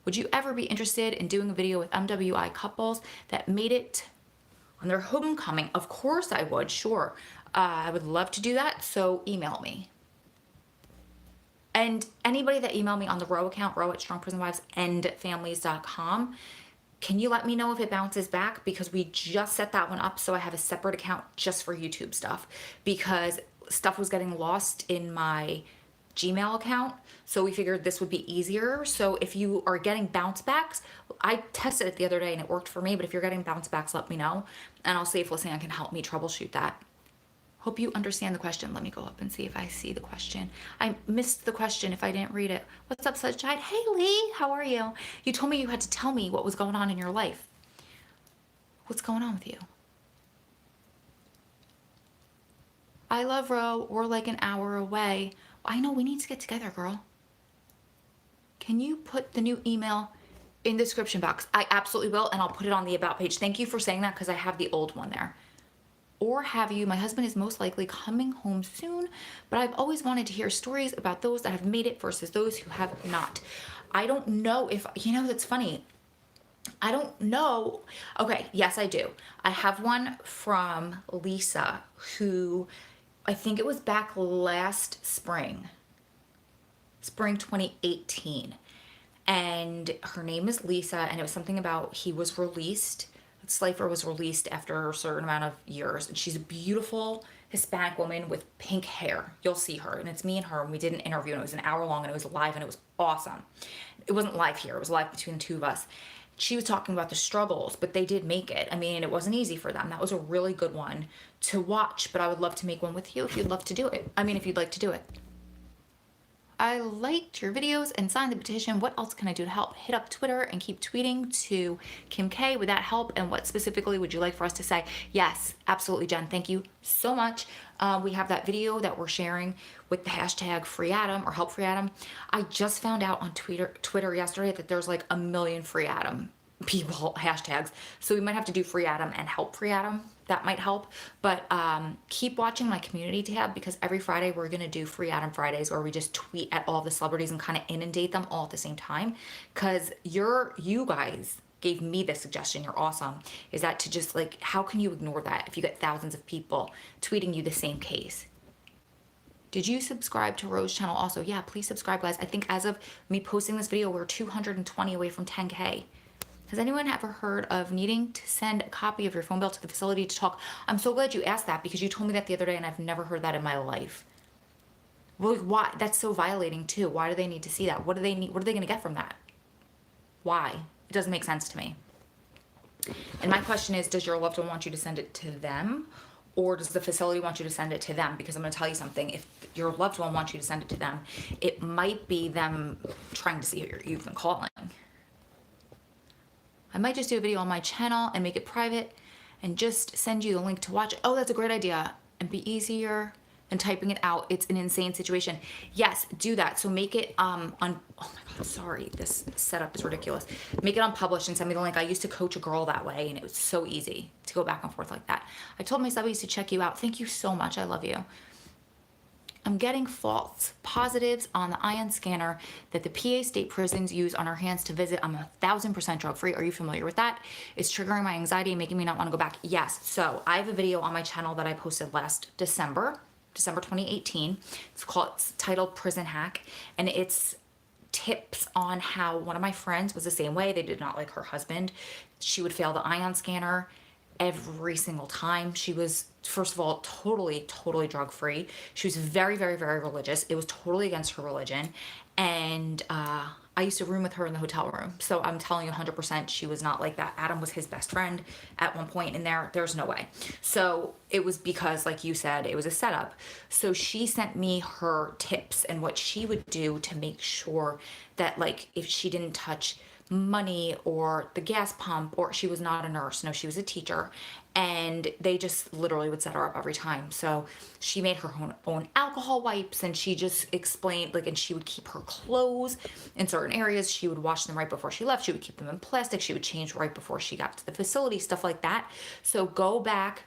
A: Would you ever be interested in doing a video with MWI couples that made it on their homecoming? Of course I would. Sure. I would love to do that. So email me. And anybody that emailed me on the Ro account, ro@strongprisonwivesandfamilies.com, can you let me know if it bounces back? Because we just set that one up, so I have a separate account just for YouTube stuff, because stuff was getting lost in my Gmail account, so we figured this would be easier. So if you are getting bounce backs, I tested it the other day and it worked for me, but if you're getting bounce backs, let me know, and I'll see if Lisanne can help me troubleshoot that. Hope you understand the question. Let me go up and see if I see the question. I missed the question if I didn't read it. What's up, Sunshine? Hey, Lee, how are you? You told me you had to tell me what was going on in your life. What's going on with you? I love Ro. We're like an hour away. I know, we need to get together, girl. Can you put the new email in the description box? I absolutely will, and I'll put it on the About page. Thank you for saying that, because I have the old one there. Or have you? My husband is most likely coming home soon, but I've always wanted to hear stories about those that have made it versus those who have not. I don't know if, you know, that's funny. I don't know. Okay, yes, I do. I have one from Lisa, who I think it was back last spring 2018. And her name is Lisa, and it was something about he was released Slifer was released after a certain amount of years, and she's a beautiful Hispanic woman with pink hair. You'll see her, and it's me and her, and we did an interview, and it was an hour long, and it was live, and it was awesome. It wasn't live here, it was live between the two of us. She was talking about the struggles, but they did make it. I mean, it wasn't easy for them. That was a really good one to watch, but I would love to make one with you if you'd love to do it. I mean, if you'd like to do it. I liked your videos and signed the petition. What else can I do to help? Hit up Twitter and keep tweeting to Kim K. Would that help? And what specifically would you like for us to say? Yes, absolutely, Jen. Thank you so much. We have that video that we're sharing with the hashtag Free Adam or Help Free Adam. I just found out on Twitter yesterday that there's like 1 million Free Adam people hashtags. So we might have to do Free Adam and Help Free Adam. That might help. But keep watching my community tab, because every Friday we're going to do Free Adam Fridays, where we just tweet at all the celebrities and kind of inundate them all at the same time. Because you guys gave me this suggestion. You're awesome. Is that to just like, how can you ignore that if you get thousands of people tweeting you the same case? Did you subscribe to Rose channel also? Yeah, please subscribe, guys. I think as of me posting this video, we're 220 away from 10K. Has anyone ever heard of needing to send a copy of your phone bill to the facility to talk? I'm so glad you asked that, because you told me that the other day and I've never heard that in my life. Well, why? That's so violating too. Why do they need to see that? What do they need? What are they going to get from that? Why? It doesn't make sense to me. And my question is, does your loved one want you to send it to them, or does the facility want you to send it to them? Because I'm going to tell you something. If your loved one wants you to send it to them, it might be them trying to see who you've been calling. I might just do a video on my channel and make it private and just send you the link to watch it. Oh, that's a great idea. And be easier than typing it out. It's an insane situation. Yes, do that. So make it oh my God, sorry. This setup is ridiculous. Make it unpublished and send me the link. I used to coach a girl that way, and it was so easy to go back and forth like that. I told my subbies to check you out. Thank you so much. I love you. I'm getting false positives on the ion scanner that the PA state prisons use on our hands to visit. I'm 1,000% drug free. Are you familiar with that? It's triggering my anxiety and making me not want to go back. Yes. So I have a video on my channel that I posted last December 2018. It's titled Prison Hack, and it's tips on how one of my friends was the same way. They did not like her husband. She would fail the ion scanner every single time. She was, first of all, totally drug free. She was very religious. It was totally against her religion. And I used to room with her in the hotel room. So I'm telling you 100% she was not like that. Adam was his best friend at one point in there. There's no way. So it was because, like you said, it was a setup. So she sent me her tips and what she would do to make sure that, like, if she didn't touch money or the gas pump, or she was not a nurse, no, she was a teacher, and they just literally would set her up every time. So she made her own alcohol wipes, and she just explained, like, and she would keep her clothes in certain areas. She would wash them right before she left. She would keep them in plastic. She would change right before she got to the facility, stuff like that. So go back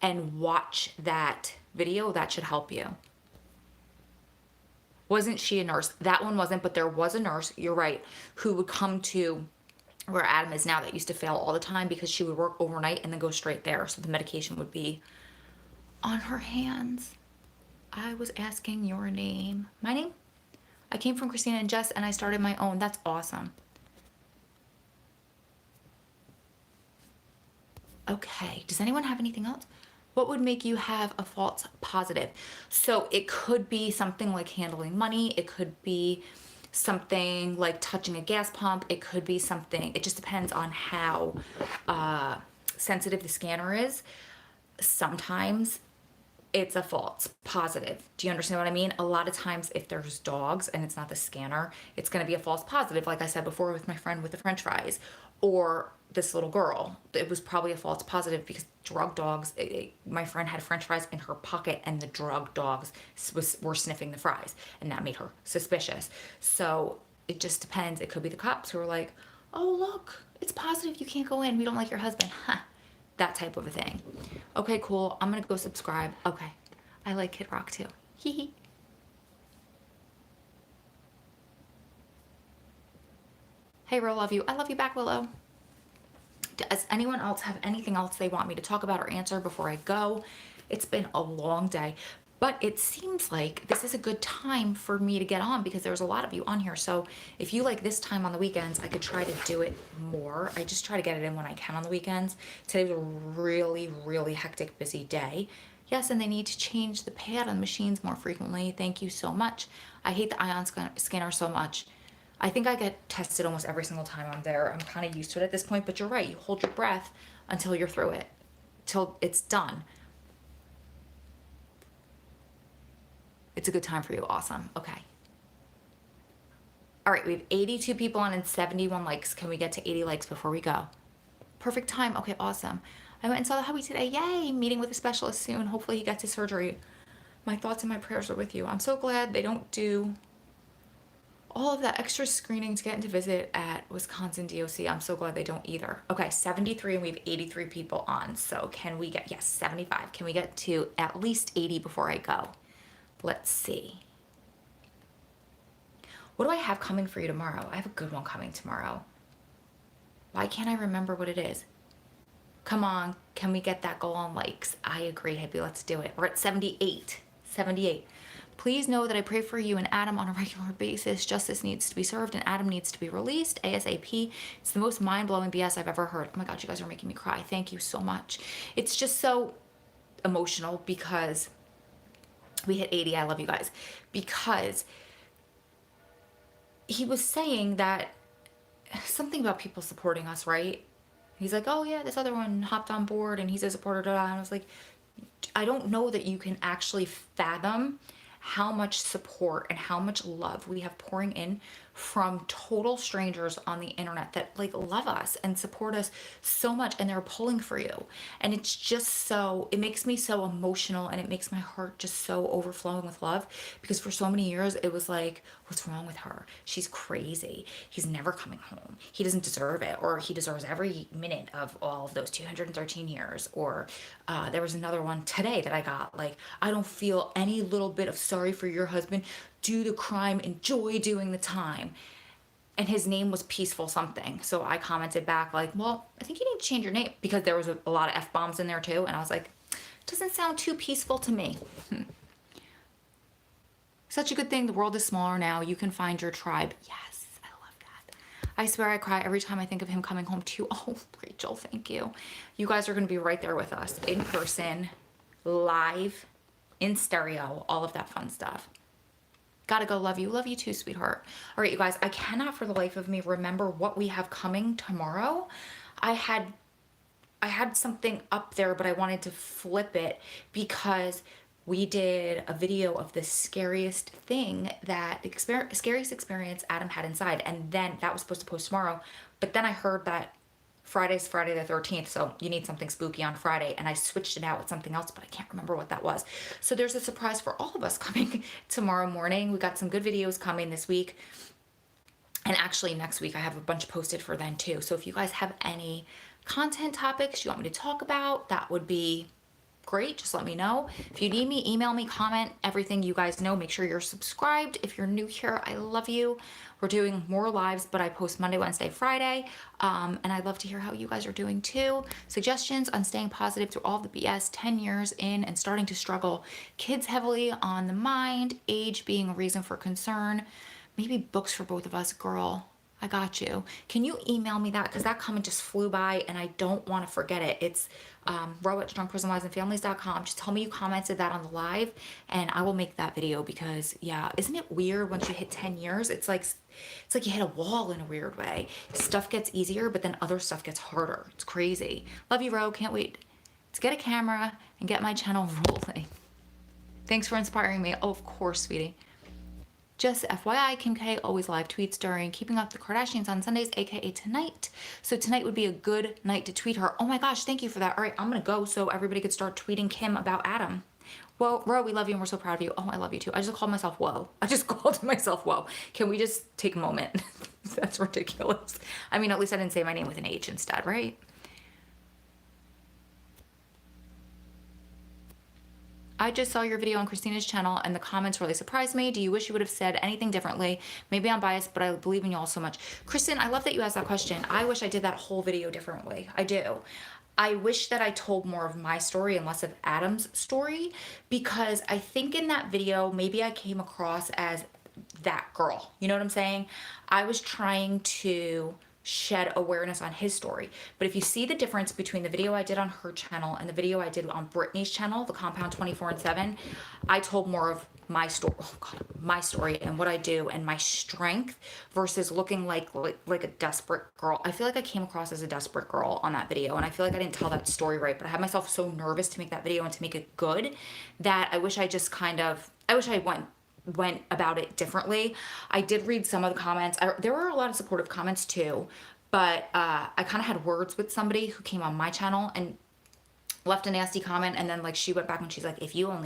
A: and watch that video. That should help you. Wasn't she a nurse? That one wasn't, but there was a nurse, you're right, who would come to where Adam is now, that used to fail all the time, because she would work overnight and then go straight there. So the medication would be on her hands. I was asking your name. My name? I came from Christina and Jess, and I started my own. That's awesome. Okay, does anyone have anything else? What would make you have a false positive? So it could be something like handling money. It could be something like touching a gas pump. It could be something, it just depends on how sensitive the scanner is. Sometimes it's a false positive. Do you understand what I mean? A lot of times if there's dogs and it's not the scanner, it's going to be a false positive. Like I said before with my friend with the French fries, or this little girl, it was probably a false positive because drug dogs, my friend had French fries in her pocket and the drug dogs were sniffing the fries, and that made her suspicious. So it just depends. It could be the cops who are like, oh, look, it's positive, you can't go in, we don't like your husband. That type of a thing. Okay, cool. I'm gonna go subscribe. Okay. I like Kid Rock too. Hee hee. Hey, Ro, love you. I love you back, Willow. Does anyone else have anything else they want me to talk about or answer before I go? It's been a long day. But it seems like this is a good time for me to get on because there's a lot of you on here. So if you like this time on the weekends, I could try to do it more. I just try to get it in when I can on the weekends. Today was a really, really hectic, busy day. Yes, and they need to change the pad on the machines more frequently. Thank you so much. I hate the ion scanner so much. I think I get tested almost every single time I'm there. I'm kind of used to it at this point, but you're right. You hold your breath until you're through it, till it's done. It's a good time for you. Awesome. Okay. All right. We have 82 people on and 71 likes. Can we get to 80 likes before we go? Perfect time. Okay. Awesome. I went and saw the hubby today. Yay. Meeting with a specialist soon. Hopefully he gets his surgery. My thoughts and my prayers are with you. I'm so glad they don't do all of that extra screening to get into visit at Wisconsin DOC. I'm so glad they don't either. Okay, 73 and we have 83 people on. So can we get, yes, 75. Can we get to at least 80 before I go? Let's see. What do I have coming for you tomorrow? I have a good one coming tomorrow. Why can't I remember what it is? Come on, can we get that goal on likes? I agree, hippie, let's do it. We're at 78. 78. Please know that I pray for you and Adam on a regular basis. Justice needs to be served and Adam needs to be released ASAP. It's the most mind-blowing BS I've ever heard. Oh my God, you guys are making me cry. Thank you so much. It's just so emotional because we hit 80. I love you guys. Because he was saying that something about people supporting us, right? He's like, oh yeah, this other one hopped on board and he's a supporter. And I was like, I don't know that you can actually fathom how much support and how much love we have pouring in from total strangers on the internet that like love us and support us so much, and they're pulling for you. And it's just so, it makes me so emotional and it makes my heart just so overflowing with love, because for so many years it was like, what's wrong with her? She's crazy. He's never coming home. He doesn't deserve it, or he deserves every minute of all of those 213 years. Or there was another one today that I got, like, I don't feel any little bit of sorry for your husband. Do the crime, enjoy doing the time. And his name was Peaceful something. So I commented back like, well, I think you need to change your name, because there was a lot of F-bombs in there too. And I was like, doesn't sound too peaceful to me. Such a good thing. The world is smaller now. You can find your tribe. Yes, I love that. I swear I cry every time I think of him coming home too. Oh, Rachel, thank you. You guys are going to be right there with us in person, live, in stereo, all of that fun stuff. Gotta go. Love you. Love you too, sweetheart. All right, you guys, I cannot for the life of me remember what we have coming tomorrow. I had something up there, but I wanted to flip it because we did a video of the scariest thing that scariest experience Adam had inside. And then that was supposed to post tomorrow. But then I heard that Friday's Friday the 13th, so you need something spooky on Friday, and I switched it out with something else, but I can't remember what that was. So there's a surprise for all of us coming tomorrow morning. We got some good videos coming this week, and actually next week I have a bunch posted for then too. So if you guys have any content topics you want me to talk about, that would be great. Just let me know. If you need me, email me, comment, everything you guys know. Make sure you're subscribed. If you're new here, I love you. We're doing more lives, but I post Monday, Wednesday, Friday. And I'd love to hear how you guys are doing too. Suggestions on staying positive through all the BS, 10 years in and starting to struggle. Kids heavily on the mind, age being a reason for concern. Maybe books for both of us, girl. I got you. Can you email me that? Because that comment just flew by and I don't want to forget it. It's row@strongprisonwinesandfamilies.com. Just tell me you commented that on the live and I will make that video, because yeah, isn't it weird once you hit 10 years? It's like you hit a wall in a weird way. Stuff gets easier, but then other stuff gets harder. It's crazy. Love you, Ro. Can't wait to get a camera and get my channel rolling. Thanks for inspiring me. Oh, of course, sweetie. Just FYI, Kim K always live tweets during Keeping Up the Kardashians on Sundays, aka tonight. So tonight would be a good night to tweet her. Oh my gosh, thank you for that. All right, I'm gonna go so everybody could start tweeting Kim about Adam. Well, Ro, we love you and we're so proud of you. Oh, I love you too. I just called myself whoa. I just called myself whoa. Can we just take a moment? That's ridiculous. I mean, at least I didn't say my name with an H instead, right? I just saw your video on Christina's channel and the comments really surprised me. Do you wish you would have said anything differently? Maybe I'm biased, but I believe in you all so much. Kristen, I love that you asked that question. I wish I did that whole video differently. I do. I wish that I told more of my story and less of Adam's story, because I think in that video, maybe I came across as that girl. You know what I'm saying? I was trying to shed awareness on his story. But if you see the difference between the video I did on her channel and the video I did on Brittany's channel, the Compound 24 and 7, I told more of my story, oh God, my story and what I do and my strength versus looking like a desperate girl. I feel like I came across as a desperate girl on that video, and I feel like I didn't tell that story right, but I had myself so nervous to make that video and to make it good that I wish I just I wish I went about it differently. I did read some of the comments. There were a lot of supportive comments too, but I kind of had words with somebody who came on my channel and left a nasty comment, and then like she went back and she's like, if you want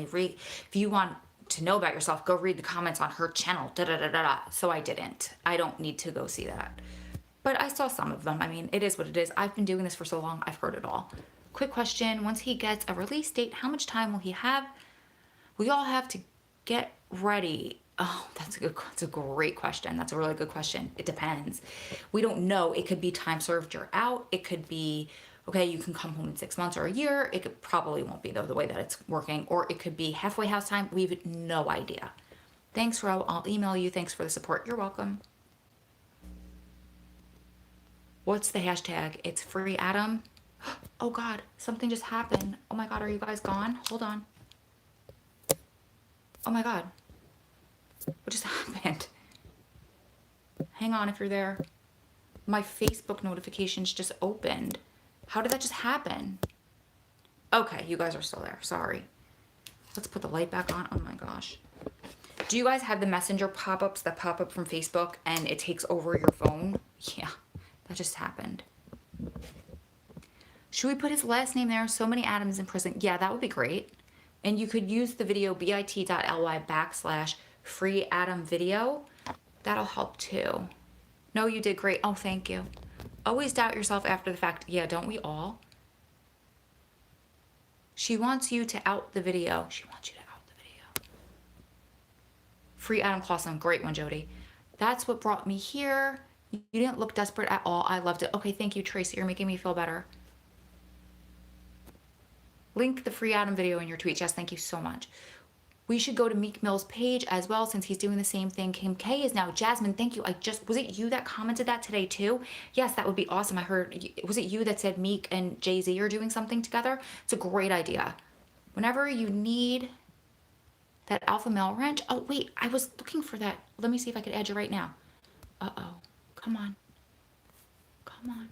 A: to know about yourself, go read the comments on her channel, da da da da da. So I didn't. I don't need to go see that. But I saw some of them. I mean, it is what it is. I've been doing this for so long, I've heard it all. Quick question, once he gets a release date, how much time will he have? We all have to get ready. Oh, that's a great question. That's a really good question. It depends. We don't know. It could be time served, you're out. It could be, okay, you can come home in 6 months or a year. It probably won't be though, the way that it's working. Or it could be halfway house time. We have no idea. Thanks, Ro. I'll email you. Thanks for the support. You're welcome. What's the hashtag? It's free Adam. Oh God, something just happened. Oh my God, are you guys gone? Hold on. Oh my God. What just happened? Hang on if you're there. My Facebook notifications just opened. How did that just happen? Okay, you guys are still there. Sorry. Let's put the light back on. Oh my gosh. Do you guys have the messenger pop-ups that pop up from Facebook and it takes over your phone? Yeah, that just happened. Should we put his last name there? So many Adams in prison. Yeah, that would be great. And you could use the video bit.ly/free Adam video. That'll help too. No, you did great. Oh, thank you. Always doubt yourself after the fact. Yeah, don't we all? She wants you to out the video. She wants you to out the video. Free Adam Clausen. Great one, Jody. That's what brought me here. You didn't look desperate at all. I loved it. Okay, thank you, Tracy. You're making me feel better. Link the free Adam video in your tweet. Yes, thank you so much. We should go to Meek Mill's page as well, since he's doing the same thing Kim K is now. Jasmine, thank you. Was it you that commented that today too? Yes, that would be awesome. I heard, was it you that said Meek and Jay-Z are doing something together? It's a great idea. Whenever you need that alpha male wrench. Oh, wait, I was looking for that. Let me see if I could add you right now. Uh-oh. Come on. Come on.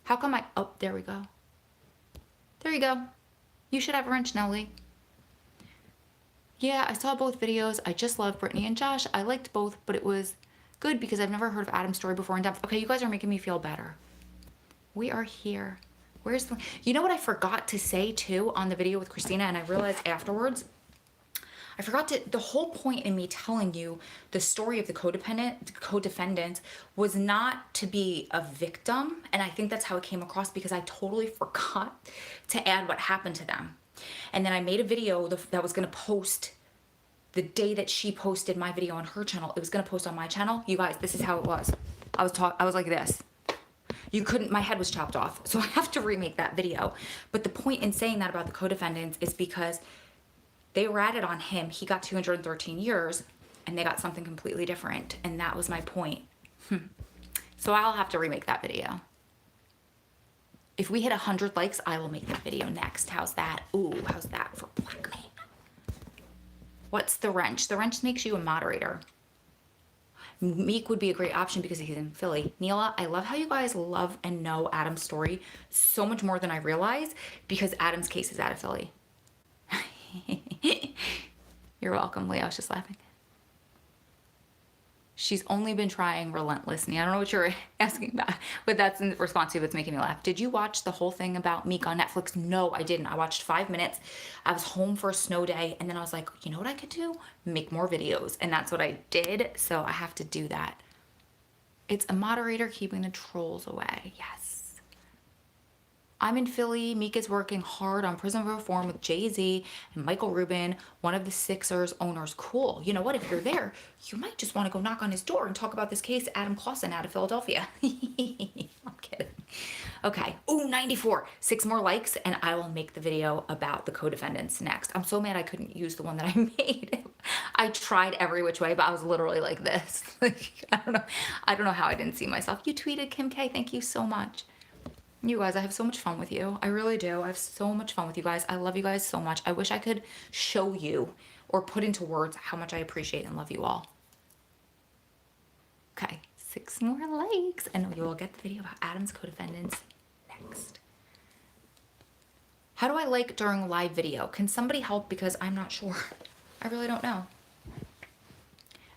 A: How come oh, there we go. There you go. You should have a wrench, Nelly. Yeah, I saw both videos. I just love Brittany and Josh. I liked both, but it was good because I've never heard of Adam's story before in depth. Okay, you guys are making me feel better. We are here. Where's the... You know what I forgot to say too on the video with Christina, and I realized afterwards? I forgot to... The whole point in me telling you the story of the co-defendant was not to be a victim, and I think that's how it came across because I totally forgot to add what happened to them. And then I made a video that was going to post the day that she posted my video on her channel. It was going to post on my channel. You guys, this is how it was. I was like this. You couldn't, my head was chopped off. So I have to remake that video. But the point in saying that about the co-defendants is because they ratted on him. He got 213 years and they got something completely different. And that was my point. So I'll have to remake that video. If we hit 100 likes, I will make that video next. How's that? Ooh, how's that for blackmail? What's the wrench? The wrench makes you a moderator. Meek would be a great option because he's in Philly. Neela, I love how you guys love and know Adam's story so much more than I realize because Adam's case is out of Philly. You're welcome, Leah. I was just laughing. She's only been trying relentlessly. I don't know what you're asking about, but that's in response to what's making me laugh. Did you watch the whole thing about Meek on Netflix? No, I didn't. I watched 5 minutes. I was home for a snow day, and then I was like, you know what I could do? Make more videos. And that's what I did, so I have to do that. It's a moderator keeping the trolls away. Yes. I'm in Philly. Mika's working hard on prison reform with Jay-Z and Michael Rubin, one of the Sixers owners. Cool. You know what? If you're there, you might just want to go knock on his door and talk about this case, Adam Clausen out of Philadelphia. I'm kidding. Okay. Ooh, 94. 6 more likes, and I will make the video about the co-defendants next. I'm so mad I couldn't use the one that I made. I tried every which way, but I was literally like this. Like, I don't know. I don't know how I didn't see myself. You tweeted Kim K. Thank you so much. You guys, I have so much fun with you. I really do. I have so much fun with you guys. I love you guys so much. I wish I could show you or put into words how much I appreciate and love you all. Okay, 6 more likes, and you will get the video about Adam's co-defendants next. How do I like during live video? Can somebody help? Because I'm not sure. I really don't know.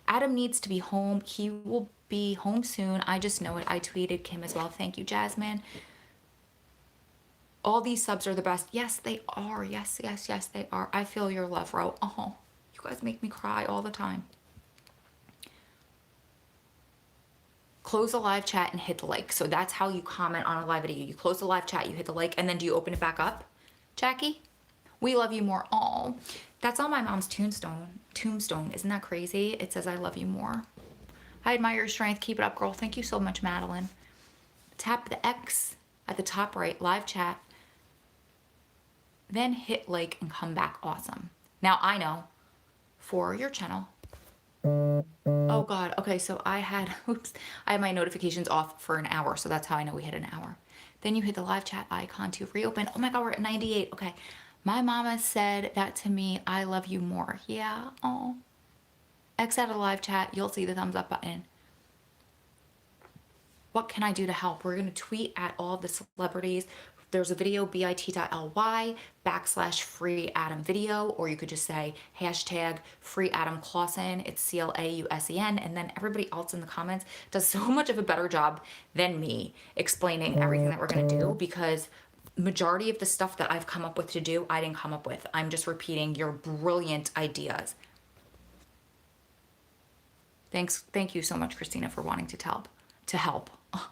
A: Adam needs to be home. He will be home soon. I just know it. I tweeted Kim as well. Thank you, Jasmine. All these subs are the best. Yes, they are. Yes, yes, yes, they are. I feel your love, Ro. Oh, you guys make me cry all the time. Close the live chat and hit the like. So that's how you comment on a live video. You close the live chat, you hit the like, and then do you open it back up? Jackie? We love you more. Oh, that's on my mom's tombstone. Isn't that crazy? It says I love you more. I admire your strength. Keep it up, girl. Thank you so much, Madeline. Tap the X at the top right, live chat. Then hit like and come back. Awesome. Now I know for your channel. Oh God. Okay, so I had my notifications off for an hour, so that's how I know we hit an hour. Then you hit the live chat icon to reopen. Oh my God, we're at 98. Okay. My mama said that to me. I love you more. Yeah. Oh. X out of the live chat. You'll see the thumbs up button. What can I do to help? We're going to tweet at all of the celebrities. There's a video, bit.ly/free Adam video, or you could just say hashtag free Adam Clausen. It's CLAUSEN. And then everybody else in the comments does so much of a better job than me explaining everything that we're going to do, because majority of the stuff that I've come up with to do, I didn't come up with. I'm just repeating your brilliant ideas. Thank you so much, Christina, for wanting to help. Oh,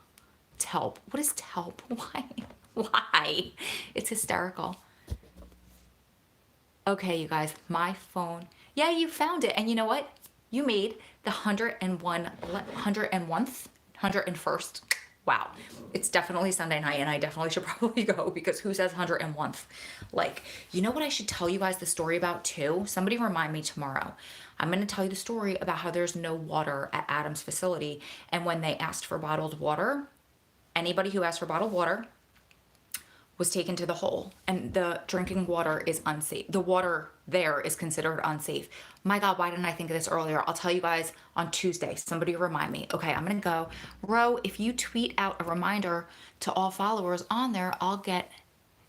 A: help. What is help? Why? Why? It's hysterical. Okay, you guys, my phone. Yeah, you found it. And you know what? You made the 101st. Wow. It's definitely Sunday night, and I definitely should probably go, because who says 101th? Like, you know what I should tell you guys the story about too? Somebody remind me tomorrow. I'm going to tell you the story about how there's no water at Adam's facility. And when they asked for bottled water, anybody who asked for bottled water was taken to the hole, and the drinking water is unsafe. The water there is considered unsafe. My God, why didn't I think of this earlier? I'll tell you guys on Tuesday. Somebody remind me. Okay, I'm gonna go. Ro, if you tweet out a reminder to all followers on there,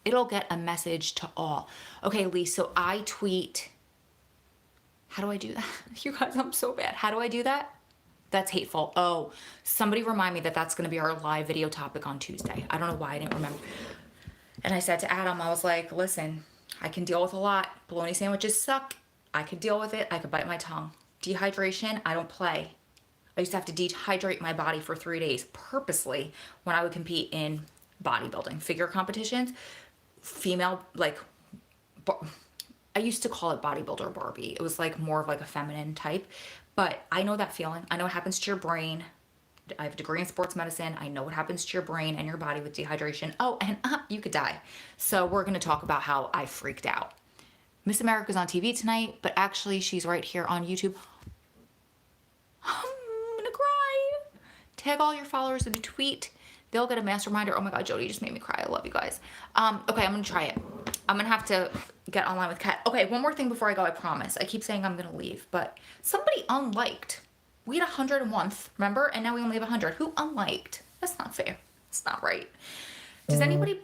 A: it'll get a message to all. Okay, Lee, so I tweet. How do I do that? You guys, I'm so bad. How do I do that? That's hateful. Oh, somebody remind me that that's gonna be our live video topic on Tuesday. I don't know why I didn't remember. And I said to Adam, I was like, listen, I can deal with a lot. Bologna sandwiches suck. I could deal with it. I could bite my tongue. Dehydration, I don't play. I used to have to dehydrate my body for 3 days purposely when I would compete in bodybuilding. Figure competitions, female, like, I used to call it bodybuilder Barbie. It was like more of like a feminine type. But I know that feeling. I know what happens to your brain. I have a degree in sports medicine. I know what happens to your brain and your body with dehydration. Oh, and you could die. So we're going to talk about how I freaked out. Miss America's on TV tonight, but actually she's right here on YouTube. I'm going to cry. Tag all your followers in a tweet. They'll get a mass reminder. Oh my God, Jody just made me cry. I love you guys. Okay, I'm going to try it. I'm going to have to get online with Kat. Okay, one more thing before I go, I promise. I keep saying I'm going to leave, but somebody unliked. We had 101th, remember? And now we only have 100. Who unliked? That's not fair. It's not right. Does anybody...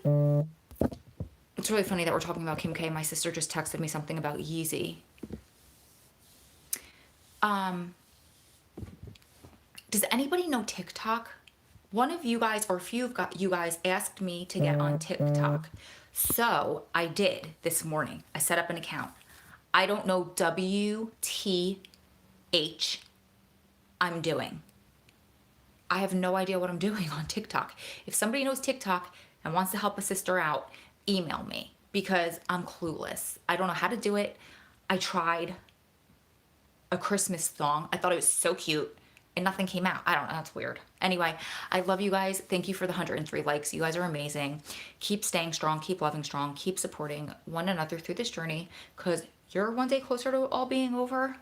A: It's really funny that we're talking about Kim K. My sister just texted me something about Yeezy. Does anybody know TikTok? One of you guys, or a few of you guys, asked me to get on TikTok. So I did this morning. I set up an account. I don't know WTH I'm doing. I have no idea what I'm doing on TikTok. If somebody knows TikTok, and wants to help a sister out, email me, because I'm clueless. I don't know how to do it. I tried a Christmas song. I thought it was so cute and nothing came out. I don't know. That's weird. Anyway, I love you guys. Thank you for the 103 likes. You guys are amazing. Keep staying strong. Keep loving strong. Keep supporting one another through this journey, because you're one day closer to it all being over.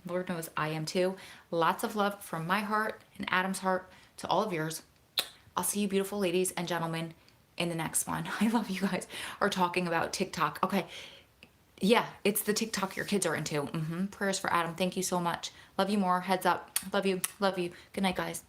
A: Lord knows I am too. Lots of love from my heart and Adam's heart to all of yours. I'll see you beautiful ladies and gentlemen in the next one. I love you guys are talking about TikTok. Okay. Yeah, it's the TikTok your kids are into. Prayers for Adam. Thank you so much. Love you more. Heads up. Love you. Love you. Good night, guys.